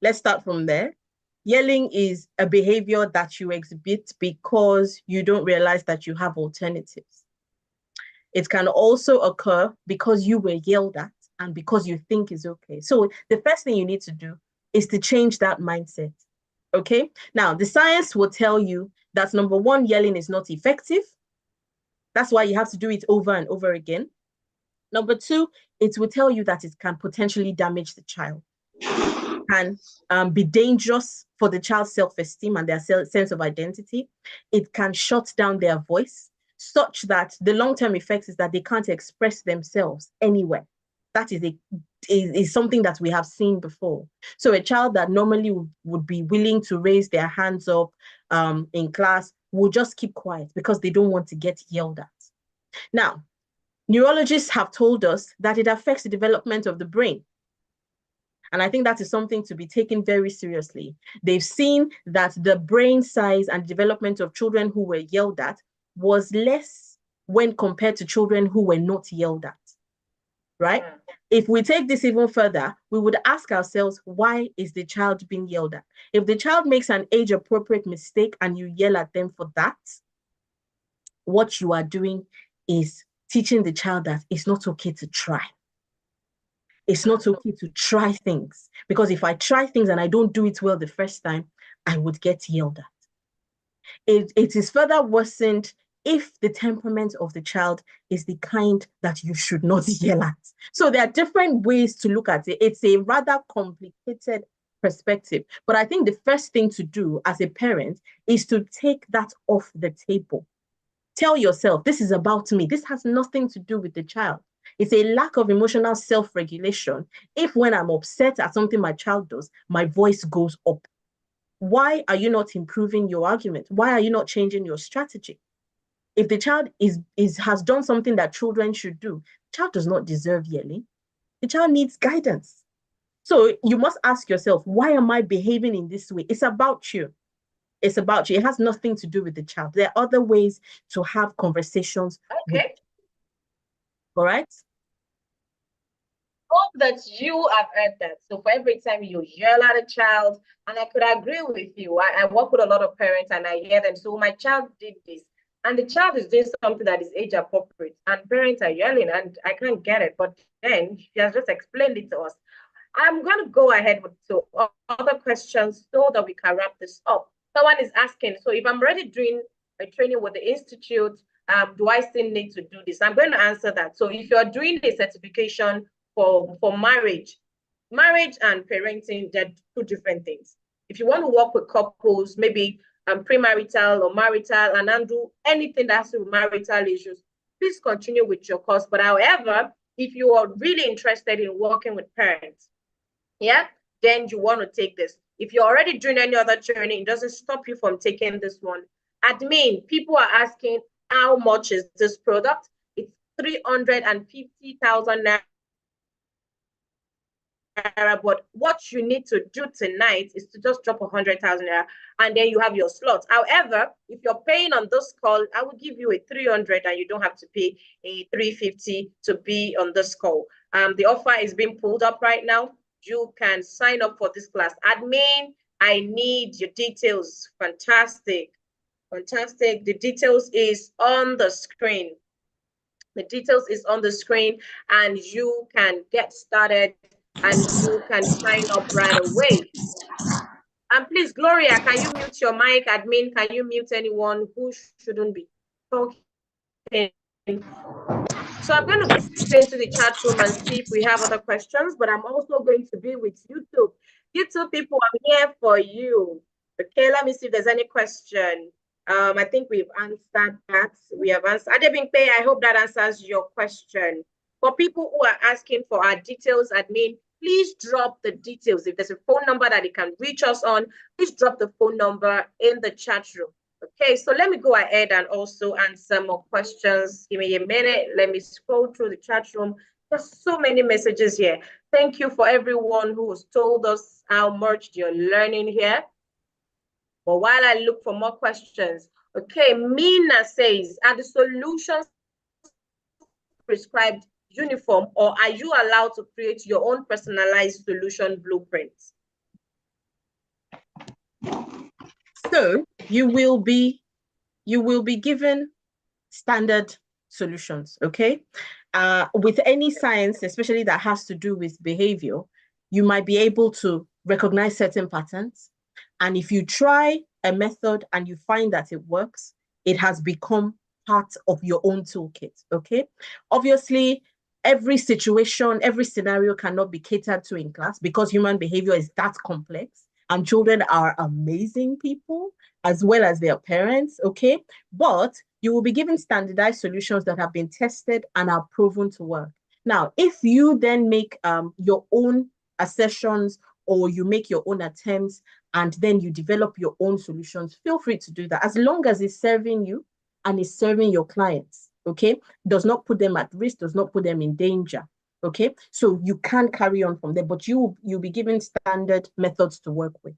Let's start from there. Yelling is a behavior that you exhibit because you don't realize that you have alternatives. It can also occur because you were yelled at and because you think is okay. So the first thing you need to do is to change that mindset. Okay. Now, the science will tell you that number one, yelling is not effective. That's why you have to do it over and over again. Number two, it will tell you that it can potentially damage the child, can be dangerous for the child's self-esteem and their sense of identity. It can shut down their voice, such that the long-term effects is that they can't express themselves anywhere. That is something that we have seen before. So a child that normally would be willing to raise their hands up in class will just keep quiet because they don't want to get yelled at. Now, neurologists have told us that it affects the development of the brain. And I think that is something to be taken very seriously. They've seen that the brain size and development of children who were yelled at was less when compared to children who were not yelled at, right? If we take this even further, we would ask ourselves, why is the child being yelled at? If the child makes an age-appropriate mistake and you yell at them for that, what you are doing is teaching the child that it's not okay to try. It's not okay to try things, because if I try things and I don't do it well the first time, I would get yelled at. It is further worsened if the temperament of the child is the kind that you should not yell at. So there are different ways to look at it. It's a rather complicated perspective. But I think the first thing to do as a parent is to take that off the table. Tell yourself, this is about me. This has nothing to do with the child. It's a lack of emotional self-regulation. If when I'm upset at something my child does, my voice goes up. Why are you not improving your argument? Why are you not changing your strategy? If the child has done something that children should do, the child does not deserve yelling. The child needs guidance. So you must ask yourself, why am I behaving in this way? It's about you. It's about you. It has nothing to do with the child. There are other ways to have conversations. Okay. All right. Hope that you have heard that. So for every time you yell at a child, and I could agree with you. I work with a lot of parents and I hear them. So my child did this, and the child is doing something that is age appropriate, and parents are yelling, and I can't get it. But then she has just explained it to us. I'm going to go ahead with other questions so that we can wrap this up. Someone is asking, so if I'm already doing a training with the Institute, do I still need to do this? I'm going to answer that. So if you're doing a certification for marriage and parenting, they're two different things. If you want to work with couples, maybe premarital or marital, and undo anything that has to do with marital issues, please continue with your course. But however, if you are really interested in working with parents, yeah, then you want to take this. If you're already doing any other training, it doesn't stop you from taking this one. Admin, people are asking, how much is this product? It's 350,000 naira. But what you need to do tonight is to just drop 100,000 naira, and then you have your slots. However, if you're paying on this call, I will give you a 300 and you don't have to pay a 350 to be on this call. The offer is being pulled up right now. You can sign up for this class. Admin, I need your details. Fantastic. Fantastic. The details is on the screen. The details is on the screen, and you can get started and you can sign up right away. And please, Gloria, can you mute your mic? Admin, can you mute anyone who shouldn't be talking? So I'm going to go into the chat room and see if we have other questions, but I'm also going to be with YouTube. YouTube people, I'm here for you. Okay, let me see if there's any question. I think we've answered that. We have answered. Adebimpe, I hope that answers your question. For people who are asking for our details, admin, please drop the details. If there's a phone number that you can reach us on, please drop the phone number in the chat room. Okay, so let me go ahead and also answer more questions. Give me a minute. Let me scroll through the chat room. There's so many messages here. Thank you for everyone who has told us how much you're learning here. But while I look for more questions, okay, Mina says, are the solutions prescribed uniform, or are you allowed to create your own personalized solution blueprints? So you will be given standard solutions, okay? With any science, especially that has to do with behavior, you might be able to recognize certain patterns. And if you try a method and you find that it works, it has become part of your own toolkit, okay? Obviously, every situation, every scenario cannot be catered to in class because human behavior is that complex. And children are amazing people as well as their parents, okay? But you will be given standardized solutions that have been tested and are proven to work. Now, if you then make your own assertions or you make your own attempts and then you develop your own solutions, feel free to do that as long as it's serving you and it's serving your clients, okay? Does not put them at risk, does not put them in danger, okay? So you can carry on from there, but you'll be given standard methods to work with.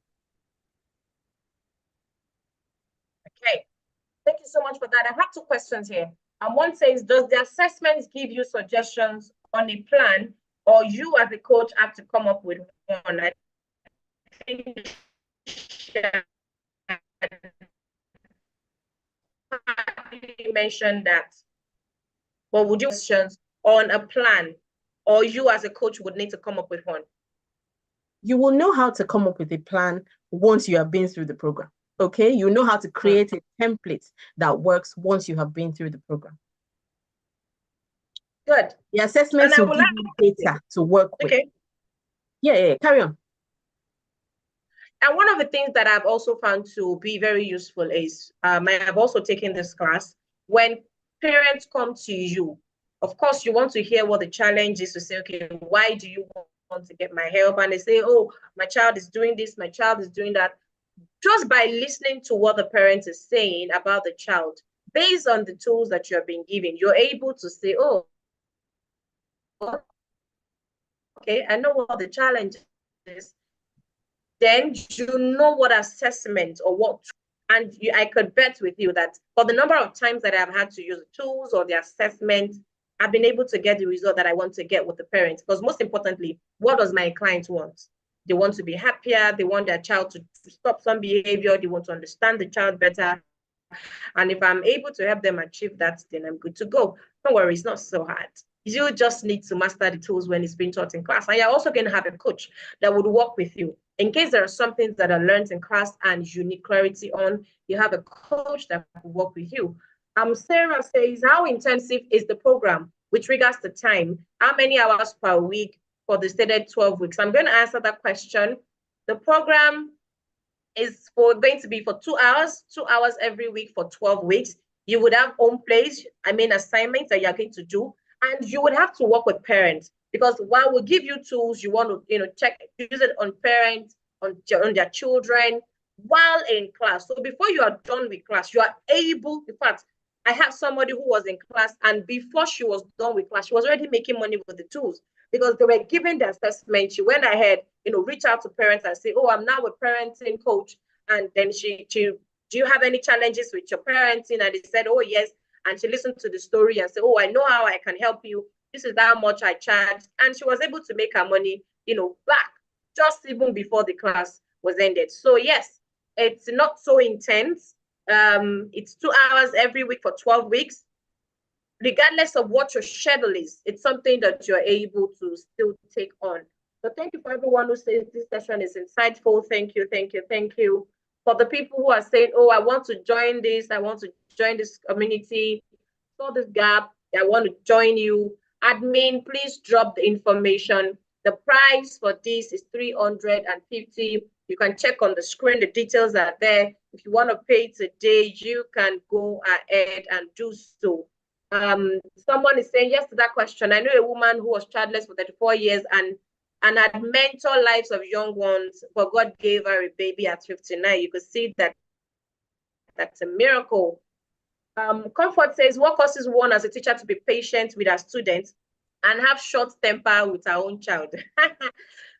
Okay, thank you so much for that. I have two questions here. And one says, does the assessment give you suggestions on a plan, or you as a coach have to come up with one? I think you mentioned that. But would you questions on a plan, or you as a coach would need to come up with one? You will know how to come up with a plan once you have been through the program. Okay, you know how to create a template that works once you have been through the program. Good. The assessments And I will would give like you data to work with. okay. Yeah, carry on. And one of the things that I've also found to be very useful is I have also taken this class. When parents come to you, of course, you want to hear what the challenge is to say, okay, why do you want to get my help? And they say, oh, my child is doing this, my child is doing that. Just by listening to what the parent is saying about the child, based on the tools that you have been given, you're able to say, oh, okay, I know what the challenge is. Then you know what assessment or what, and I could bet with you that for the number of times that I've had to use the tools or the assessment, I've been able to get the result that I want to get with the parents. Because most importantly, what does my client want? They want to be happier. They want their child to stop some behavior. They want to understand the child better. And if I'm able to help them achieve that, then I'm good to go. Don't worry, it's not so hard. You just need to master the tools when it's being taught in class. And you're also going to have a coach that would work with you. In case there are some things that are learned in class and you need clarity on, you have a coach that will work with you. Sarah says, how intensive is the program with regards to time? How many hours per week for the stated 12 weeks? I'm going to answer that question. The program is going to be for 2 hours every week for 12 weeks. You would have home plays, assignments that you're going to do, and you would have to work with parents because while we give you tools, you want to, check, use it on parents, on their children while in class. So before you are done with class, you are able, in fact, I have somebody who was in class and before she was done with class, she was already making money with the tools because they were given the assessment. She went ahead, reach out to parents and say, oh, I'm now a parenting coach. And then she do you have any challenges with your parenting? And they said, oh, yes. And she listened to the story and said, oh, I know how I can help you. This is how much I charge. And she was able to make her money, back just even before the class was ended. So yes, it's not so intense. It's 2 hours every week for 12 weeks regardless of what your schedule is, it's something that you're able to still take on. So thank you for everyone who says this session is insightful. Thank you, thank you, thank you. For the people who are saying, oh, I want to join this, I want to join this community, saw this gap, I want to join you. Admin, please drop the information. The price for this is 350. You can check on the screen, the details are there. If you want to pay today, you can go ahead and do so. Someone is saying yes to that question. I know a woman who was childless for 34 years and had mentored lives of young ones, but God gave her a baby at 59. You could see that that's a miracle. Comfort says, what causes one as a teacher to be patient with our students and have short temper with our own child?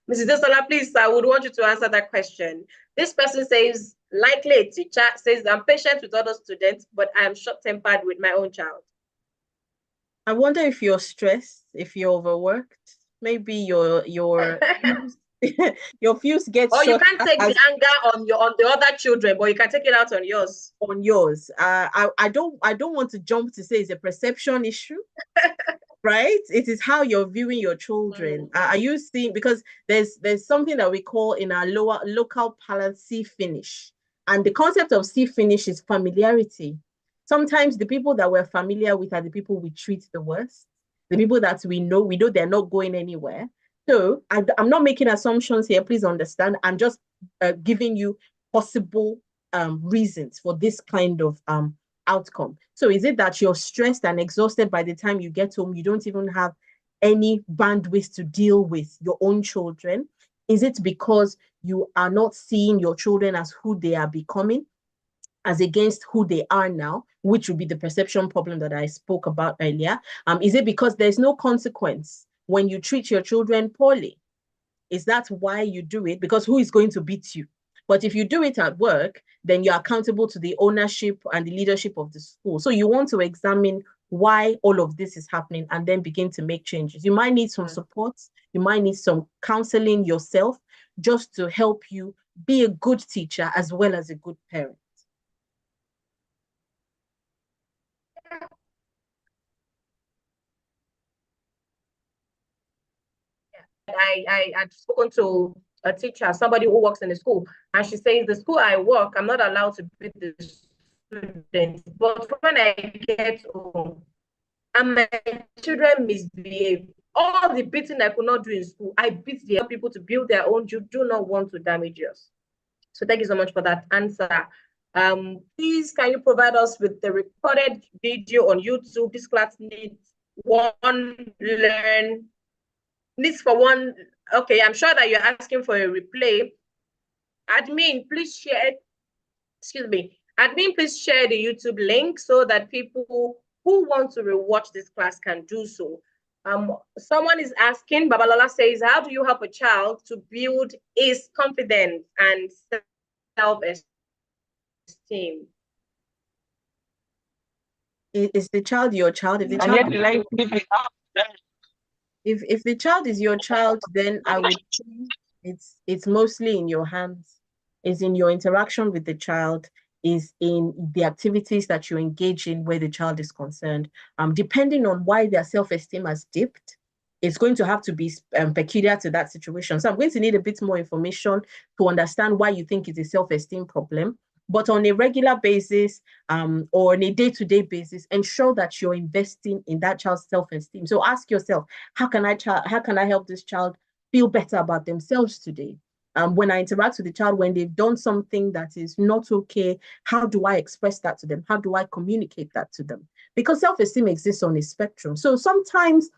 Mrs. Desola, please, I would want you to answer that question. This person says, likely a teacher says, I'm patient with other students, but I am short-tempered with my own child. I wonder if you're stressed, if you're overworked, maybe your your fuse gets or you short can't take the anger on the other children, but you can take it out on yours. On yours. I don't want to jump to say it's a perception issue. Right? It is how you're viewing your children. Are you seeing, because there's something that we call in our local palate C finish. And the concept of C finish is familiarity. Sometimes the people that we're familiar with are the people we treat the worst. The people that we know they're not going anywhere. So I'm not making assumptions here. Please understand. I'm just giving you possible reasons for this kind of outcome. So is it that you're stressed and exhausted by the time you get home? You don't even have any bandwidth to deal with your own children? Is it because you are not seeing your children as who they are becoming, as against who they are now, which would be the perception problem that I spoke about earlier? Is it because there's no consequence when you treat your children poorly? Is that why you do it? Because who is going to beat you? But if you do it at work, then you're accountable to the ownership and the leadership of the school. So you want to examine why all of this is happening and then begin to make changes. You might need some support. You might need some counseling yourself just to help you be a good teacher as well as a good parent. I had spoken to a teacher, somebody who works in the school, and she says, the school I work, I'm not allowed to beat the students, but when I get home and my children misbehave, all the beating I could not do in school, I beat the people to build their own. You do not want to damage yours. So thank you so much for that answer. Please, can you provide us with the recorded video on YouTube? This class needs for one. Okay, I'm sure that you're asking for a replay. Admin, please share. Excuse me. Admin, please share the YouTube link so that people who want to rewatch this class can do so. Someone is asking, Babalola says, how do you help a child to build his confidence and self-esteem? Is the child your child? If the child if the child is your child, then I would say it's mostly in your hands. It's in your interaction with the child, is in the activities that you engage in where the child is concerned. Depending on why their self-esteem has dipped, it's going to have to be peculiar to that situation. So I'm going to need a bit more information to understand why you think it's a self-esteem problem. But on a regular basis, or on a day-to-day basis, ensure that you're investing in that child's self-esteem. So ask yourself, how can I help this child feel better about themselves today? When I interact with the child, when they've done something that is not okay, how do I express that to them? How do I communicate that to them? Because self-esteem exists on a spectrum. So sometimes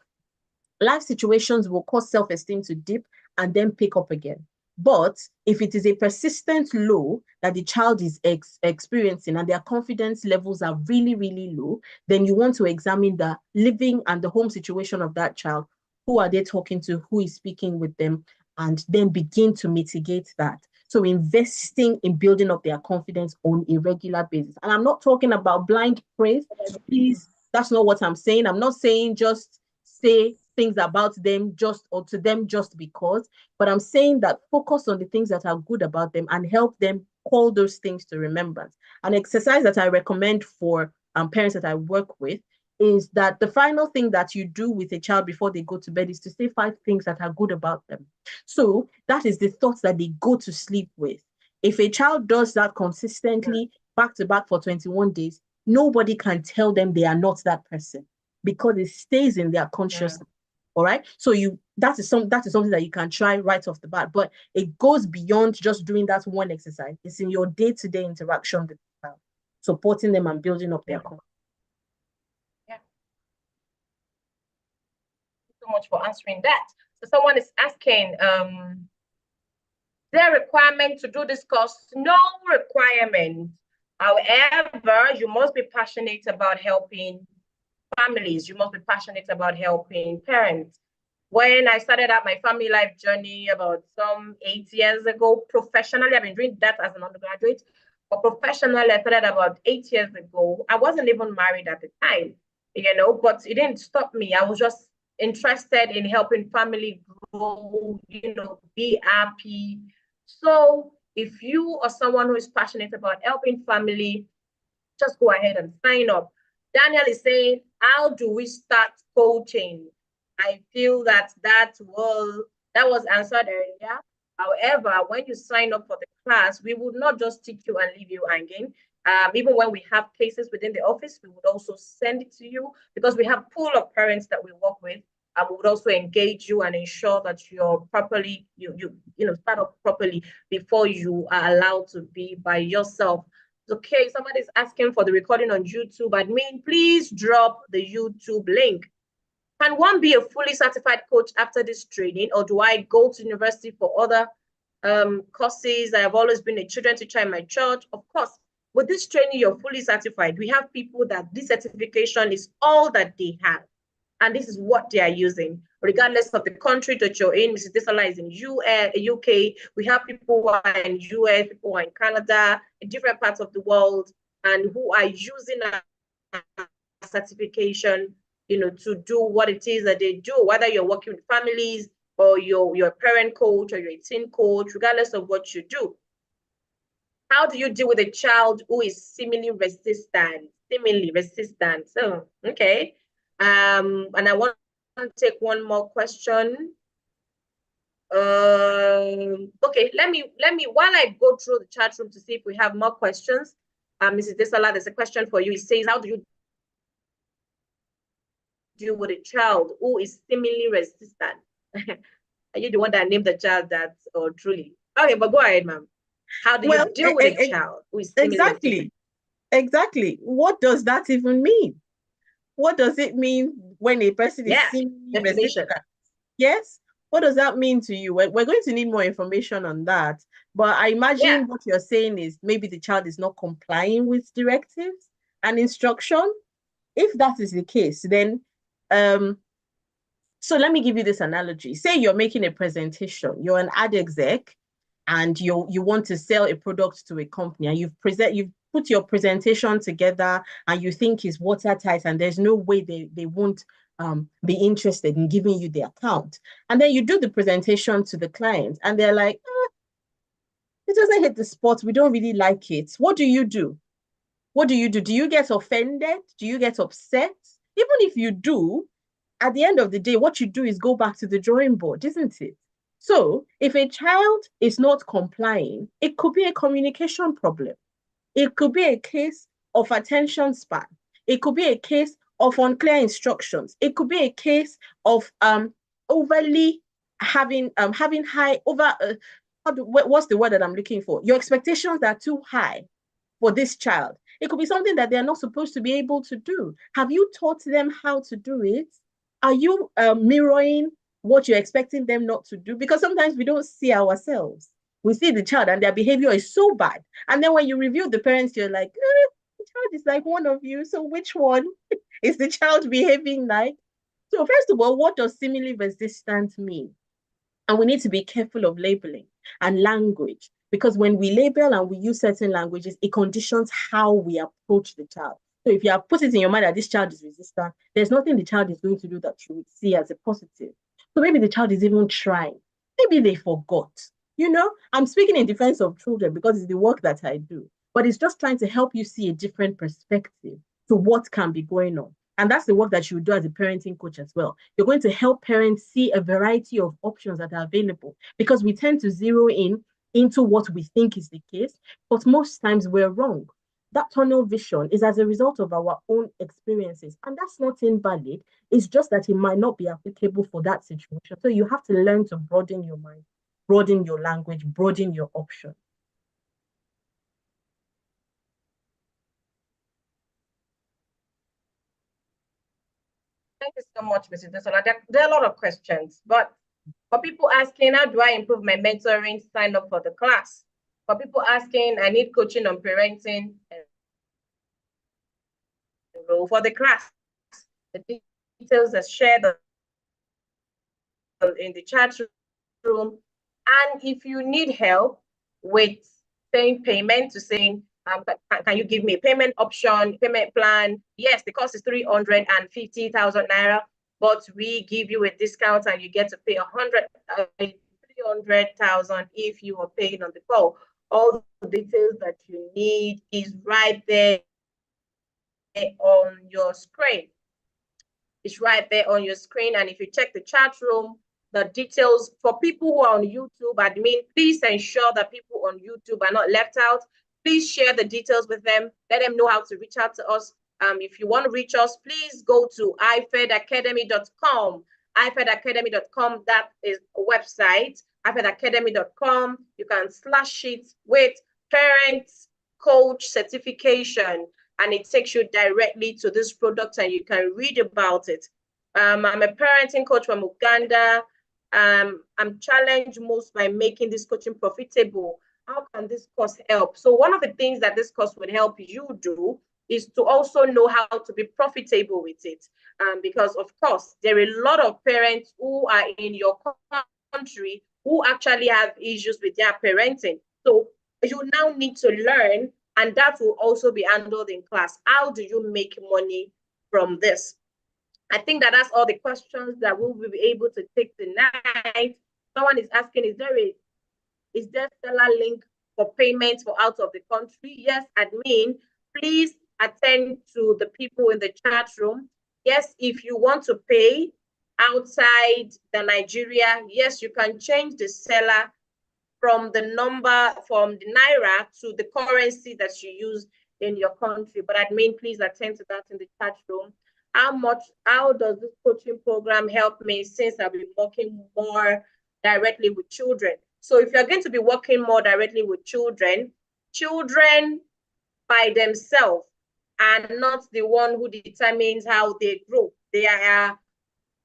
life situations will cause self-esteem to dip and then pick up again. But if it is a persistent low that the child is experiencing and their confidence levels are really, really low, then you want to examine the living and the home situation of that child. Who are they talking to? Who is speaking with them? And then begin to mitigate that. So investing in building up their confidence on a regular basis. And I'm not talking about blind praise. Please, that's not what I'm saying. I'm not saying just say things about them just or to them just because, but I'm saying that focus on the things that are good about them and help them call those things to remembrance. An exercise that I recommend for parents that I work with is that the final thing that you do with a child before they go to bed is to say 5 things that are good about them. So that is the thoughts that they go to sleep with. If a child does that consistently back to back for 21 days, nobody can tell them they are not that person because it stays in their consciousness. All right. So that is something that you can try right off the bat, but it goes beyond just doing that one exercise. It's in your day-to-day interaction with the child, supporting them and building up their confidence. Yeah. Thank you so much for answering that. So someone is asking, there requirement to do this course? No requirement. However, you must be passionate about helping families. You must be passionate about helping parents. When I started out my family life journey about some 8 years ago, professionally, I've been doing that as an undergraduate, but professionally, I started about 8 years ago. I wasn't even married at the time, but it didn't stop me. I was just interested in helping family grow, be happy. So if you are someone who is passionate about helping family, just go ahead and sign up. Daniel is saying, how do we start coaching? I feel that was answered earlier. However, when you sign up for the class, we would not just teach you and leave you hanging. Even when we have cases within the office, we would also send it to you because we have pool of parents that we work with. And we would also engage you and ensure that you're properly, start up properly before you are allowed to be by yourself. Okay, somebody's asking for the recording on YouTube. Admin, please drop the YouTube link. Can one be a fully certified coach after this training, or do I go to university for other courses? I have always been a children teacher in my church. Of course, with this training, you're fully certified. We have people that this certification is all that they have, and this is what they are using, regardless of the country that you're in. Mrs. Desola is in UK. We have people who are in US, people who are in Canada, in different parts of the world, and who are using a certification, to do what it is that they do, whether you're working with families or you're a parent coach or you're a teen coach, regardless of what you do. How do you deal with a child who is seemingly resistant? So, okay. And I want to take one more question. Okay, let me while I go through the chat room to see if we have more questions. Mrs. Desola, there's a question for you. It says, how do you deal with a child who is seemingly resistant? Are you the one that named the child that, or truly? Okay, but go ahead, ma'am. How do you Well, deal with a child who is seemingly resistant? exactly. What does that even mean? What does it mean when a person is Yeah, seemingly definition. resistant? Yes. What does that mean to you? We're going to need more information on that. But I Yeah, imagine what you're saying is maybe the child is not complying with directives and instruction. If that is the case, then so let me give you this analogy. Say you're making a presentation, you're an ad exec, and you want to sell a product to a company, and you've put your presentation together, and you think it's watertight, and there's no way they won't be interested in giving you the account. And then you do the presentation to the client, and they're like, it doesn't hit the spot. We don't really like it. What do you do? What do you do? Do you get offended? Do you get upset? Even if you do, at the end of the day, what you do is go back to the drawing board, isn't it? So if a child is not complying, it could be a communication problem. It could be a case of attention span. It could be a case of unclear instructions. It could be a case of overly having high over what's the word that I'm looking for? Your expectations are too high for this child. It could be something that they're not supposed to be able to do. Have you taught them how to do it? Are you mirroring what you're expecting them not to do? Because sometimes we don't see ourselves. We see the child and their behavior is so bad. And then when you review the parents, you're like, the child is like one of you. So which one is the child behaving like? So first of all, what does simile resistant mean? And we need to be careful of labeling and language because when we label and we use certain languages, it conditions how we approach the child. So if you have put it in your mind that this child is resistant, there's nothing the child is going to do that you would see as a positive. So maybe the child is even trying. Maybe they forgot. I'm speaking in defense of children because it's the work that I do, but it's just trying to help you see a different perspective to what can be going on. And that's the work that you do as a parenting coach as well. You're going to help parents see a variety of options that are available because we tend to zero in into what we think is the case, but most times we're wrong. That tunnel vision is as a result of our own experiences, and that's not invalid. It's just that it might not be applicable for that situation. So you have to learn to broaden your mind, broaden your language, broaden your options. Thank you so much, Mrs. Desola. There are a lot of questions, but for people asking, how do I improve my mentoring? Sign up for the class. For people asking, I need coaching on parenting. Enroll for the class. The details are shared in the chat room. And if you need help with saying payment to saying, can you give me a payment option, payment plan? Yes, the cost is 350,000 naira, but we give you a discount and you get to pay 300,000 if you are paying on the call. All the details that you need is right there on your screen. It's right there on your screen. And if you check the chat room, the details for people who are on YouTube, admin, please ensure that people on YouTube are not left out. Please share the details with them. Let them know how to reach out to us. If you want to reach us, please go to ifedacademy.com. ifedacademy.com, that is a website, ifedacademy.com. You can slash it with parents coach certification, and it takes you directly to this product and you can read about it. I'm a parenting coach from Uganda. I'm challenged most by making this coaching profitable. How can this course help? So one of the things that this course would help you do is to also know how to be profitable with it. Because of course, there are a lot of parents who are in your country who actually have issues with their parenting. So you now need to learn, and that will also be handled in class. How do you make money from this? I think that that's all the questions that we'll be able to take tonight. Someone is asking, is there seller link for payments for out of the country? Yes, admin, please attend to the people in the chat room. Yes, if you want to pay outside the Nigeria, yes, you can change the seller from the naira to the currency that you use in your country. But admin, please attend to that in the chat room. How does this coaching program help me since I'll be working more directly with children? So if you're going to be working more directly with children, children by themselves are not the one who determines how they grow. They are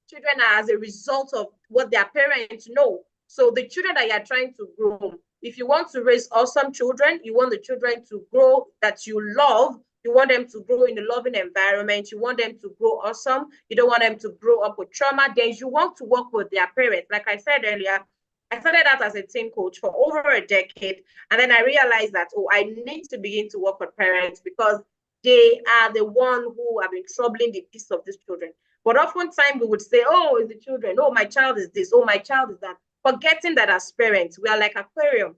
children are as a result of what their parents know. So the children that you're trying to groom, if you want to raise awesome children, you want the children to grow that you love, you want them to grow in a loving environment, you want them to grow awesome, you don't want them to grow up with trauma, then you want to work with their parents. Like I said earlier, I started out as a teen coach for over a decade. And then I realized that, oh, I need to begin to work with parents because they are the one who have been troubling the peace of these children. But oftentimes we would say, oh, it's the children. Oh, my child is this. Oh, my child is that. Forgetting that as parents, we are like aquarium.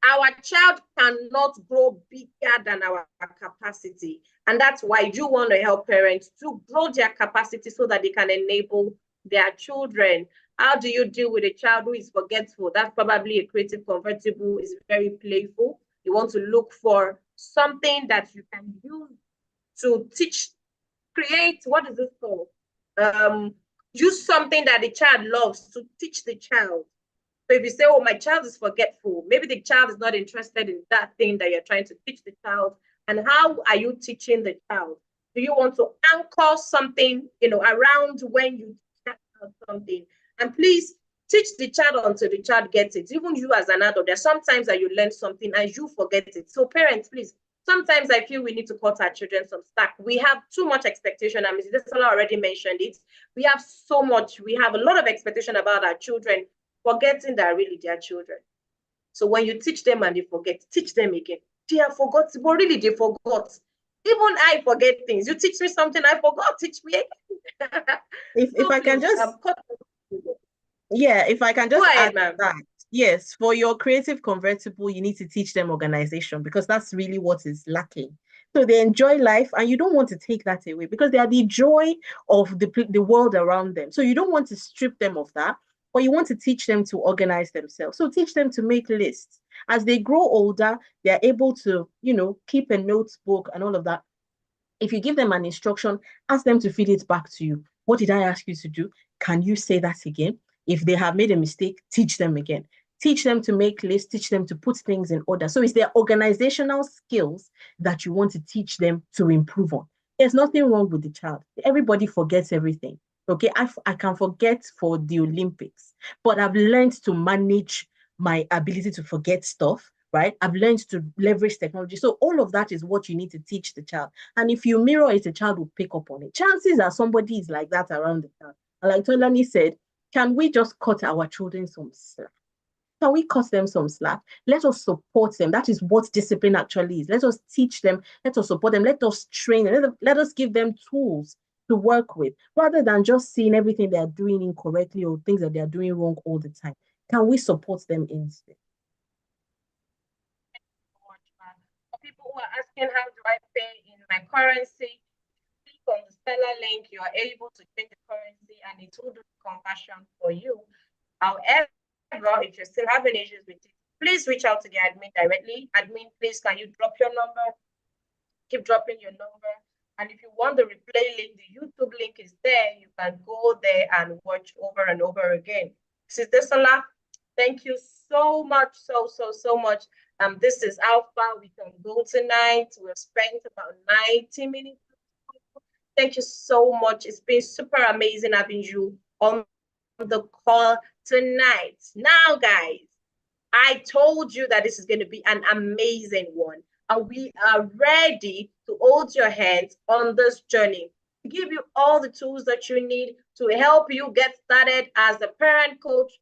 Our child cannot grow bigger than our capacity. And that's why you want to help parents to grow their capacity so that they can enable their children. How do you deal with a child who is forgetful? That's probably a creative convertible, is very playful. You want to look for something that you can use to teach, create, what is this called? Use something that the child loves to teach the child. So if you say, oh, my child is forgetful, maybe the child is not interested in that thing that you're trying to teach the child. And how are you teaching the child? Do you want to anchor something, around when you teach something? And please teach the child until the child gets it. Even you as an adult, there's sometimes that you learn something and you forget it. So parents, please, sometimes I feel we need to cut our children some slack. We have too much expectation. And Mrs. Desola already mentioned it. We have a lot of expectation about our children, forgetting that really they are children. So when you teach them and they forget, teach them again. They are forgotten, but really they forgot. Even I forget things. You teach me something, I forgot. Teach me again. If I can just, if I can just add that. Yes, for your creative convertible, you need to teach them organization because that's really what is lacking. So they enjoy life and you don't want to take that away because they are the joy of the world around them. So you don't want to strip them of that, but you want to teach them to organize themselves. So teach them to make lists. As they grow older, they're able to, keep a notebook and all of that. If you give them an instruction, ask them to feed it back to you. What did I ask you to do? Can you say that again? If they have made a mistake, teach them again. Teach them to make lists, teach them to put things in order. So it's their organizational skills that you want to teach them to improve on. There's nothing wrong with the child. Everybody forgets everything. Okay, I can forget for the Olympics, but I've learned to manage my ability to forget stuff, right? I've learned to leverage technology. So all of that is what you need to teach the child. And if you mirror it, the child will pick up on it. Chances are somebody is like that around the child. And like Tolani said, can we just cut our children some slack? Can we cut them some slack? Let us support them. That is what discipline actually is. Let us teach them. Let us support them. Let us train them. Let us give them tools to work with, rather than just seeing everything they are doing incorrectly or things that they are doing wrong all the time. Can we support them instead? For people who are asking, how do I pay in my currency? Click on the seller link. You are able to change the currency and it will do the conversion for you. However, if you're still having issues with it, please reach out to the admin directly. Admin, please, can you drop your number? Keep dropping your number. And if you want the replay link, the YouTube link is there. You can go there and watch over and over again. Sister Sola, thank you so much, so much. This is Alpha. We can go tonight. We've spent about 90 minutes. Thank you so much. It's been super amazing having you on the call tonight. Now, guys, I told you that this is going to be an amazing one. And we are ready to hold your hands on this journey, to give you all the tools that you need to help you get started as a parent coach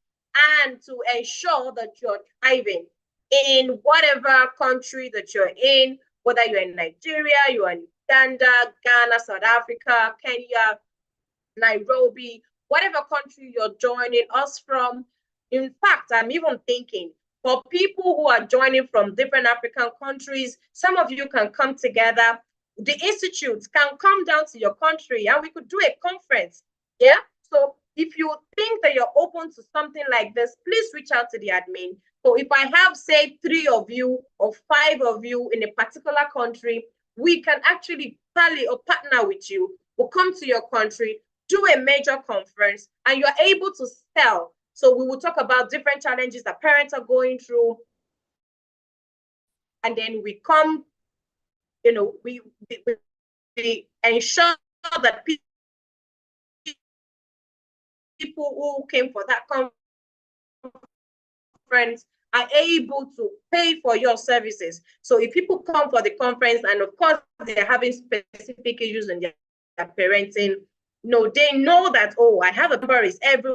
and to ensure that you're thriving in whatever country that you're in, whether you're in Nigeria, you're in Uganda, Ghana, South Africa, Kenya, Nairobi, whatever country you're joining us from. In fact, I'm even thinking for people who are joining from different African countries, some of you can come together. The institutes can come down to your country and we could do a conference. Yeah. So if you think that you're open to something like this, please reach out to the admin. So if I have, say, 3 of you or 5 of you in a particular country, we can actually tally or partner with you. We'll come to your country, do a major conference, and you're able to sell. So we will talk about different challenges that parents are going through. And then we come, we ensure that people who came for that conference are able to pay for your services. So if people come for the conference and of course they're having specific issues in their parenting, they know that, oh, I have a number is every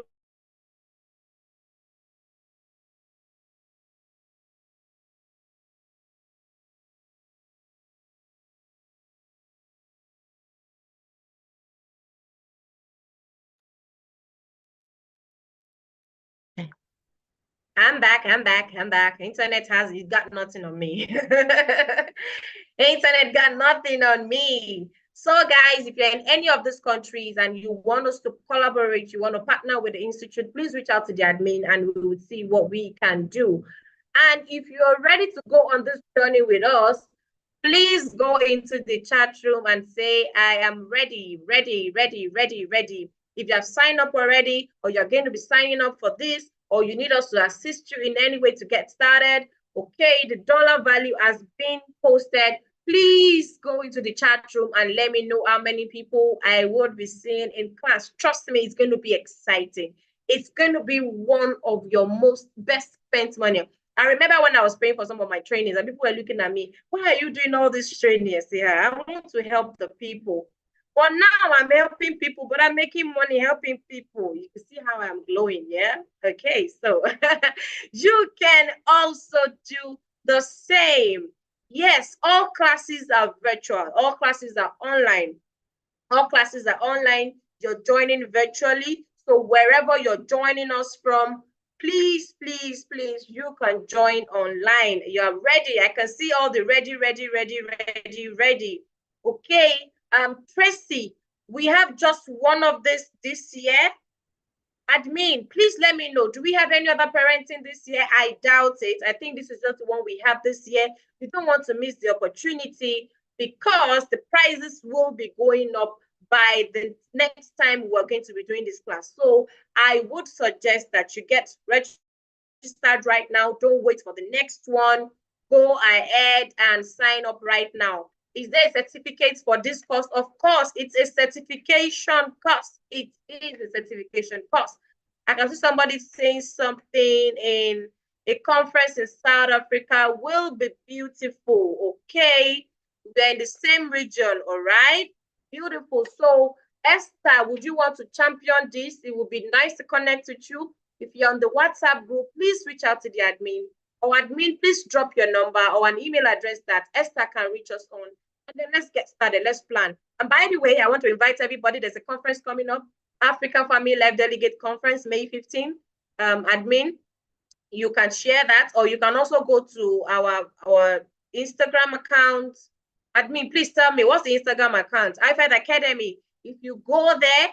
I'm back. Internet has got nothing on me. Internet got nothing on me. So guys, if you're in any of these countries and you want us to collaborate, you want to partner with the Institute, please reach out to the admin and we will see what we can do. And if you're ready to go on this journey with us, please go into the chat room and say, I am ready. If you have signed up already, or you're going to be signing up for this, or you need us to assist you in any way to get started, okay, the dollar value has been posted. Please go into the chat room and let me know how many people I would be seeing in class. Trust me, it's going to be exciting. It's going to be one of your most best spent money. I remember when I was paying for some of my trainings and people were looking at me, why are you doing all this training? I say, I want to help the people. But now I'm helping people, but I'm making money helping people. You can see how I'm glowing, yeah? Okay, so you can also do the same. Yes, all classes are virtual. All classes are online. All classes are online. You're joining virtually. So wherever you're joining us from, please, you can join online. You're ready. I can see all the ready. Okay. Tracy, we have just one of this year. Admin, please let me know. Do we have any other parenting this year? I doubt it. I think this is just the one we have this year. We don't want to miss the opportunity because the prices will be going up by the next time we're going to be doing this class. So I would suggest that you get registered right now. Don't wait for the next one. Go ahead and sign up right now. Is there a certificate for this course? Of course, it's a certification course. It is a certification course. I can see somebody saying something in a conference in South Africa will be beautiful. Okay, we're in the same region, all right? Beautiful. So, Esther, would you want to champion this? It would be nice to connect with you. If you're on the WhatsApp group, please reach out to the admin. Or admin, please drop your number or an email address that Esther can reach us on. And then let's get started. Let's plan. And by the way, I want to invite everybody. There's a conference coming up, African Family Life Delegate Conference, May 15. Admin, you can share that, or you can also go to our Instagram account. Admin, please tell me, what's the Instagram account? iFed Academy. If you go there,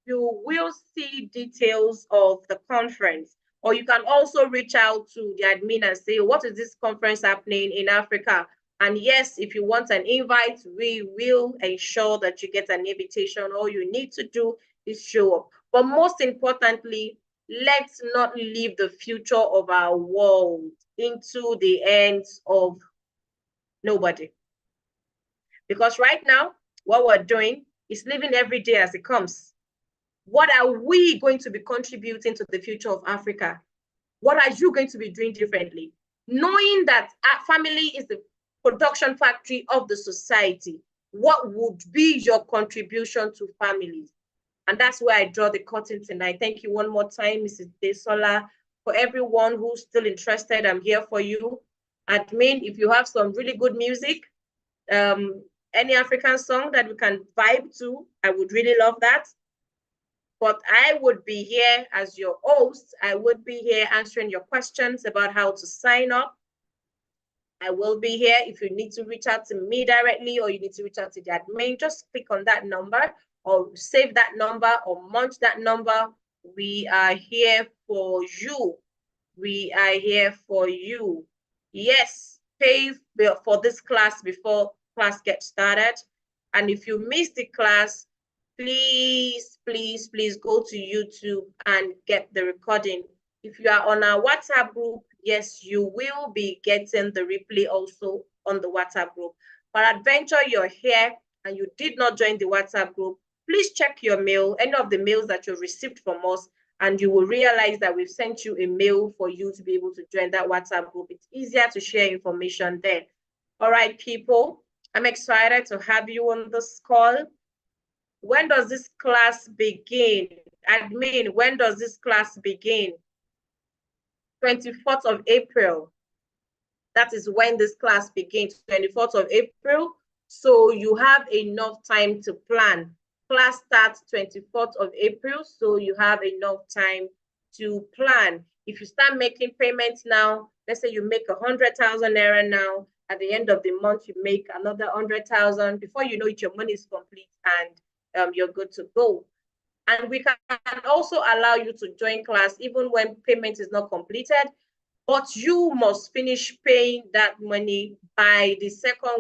you will see details of the conference. Or you can also reach out to the admin and say, what is this conference happening in Africa? And yes, if you want an invite, we will ensure that you get an invitation. All you need to do is show up. But most importantly, let's not leave the future of our world into the hands of nobody. Because right now, what we're doing is living every day as it comes. What are we going to be contributing to the future of Africa? What are you going to be doing differently? Knowing that our family is the production factory of the society, what would be your contribution to families? And that's where I draw the curtain tonight. Thank you one more time, Mrs. Desola. For everyone who's still interested, I'm here for you. Admin, if you have some really good music, any African song that we can vibe to, I would really love that. But I would be here as your host. I would be here answering your questions about how to sign up. I will be here. If you need to reach out to me directly or you need to reach out to the admin, just click on that number or save that number or munch that number. We are here for you. We are here for you. Yes, pay for this class before class gets started. And if you miss the class, please, please, please go to YouTube and get the recording. If you are on our WhatsApp group, yes, you will be getting the replay also on the WhatsApp group. Peradventure, you're here and you did not join the WhatsApp group, please check your mail, any of the mails that you received from us, and you will realize that we've sent you a mail for you to be able to join that WhatsApp group. It's easier to share information there. All right, people, I'm excited to have you on this call. When does this class begin? Admin, when does this class begin? 24th of April. That is when this class begins, 24th of April. So you have enough time to plan. Class starts 24th of April, so you have enough time to plan. If you start making payments now, let's say you make 100,000 naira now, at the end of the month, you make another 100,000. Before you know it, your money is complete and you're good to go. And we can also allow you to join class even when payment is not completed, but you must finish paying that money by the second week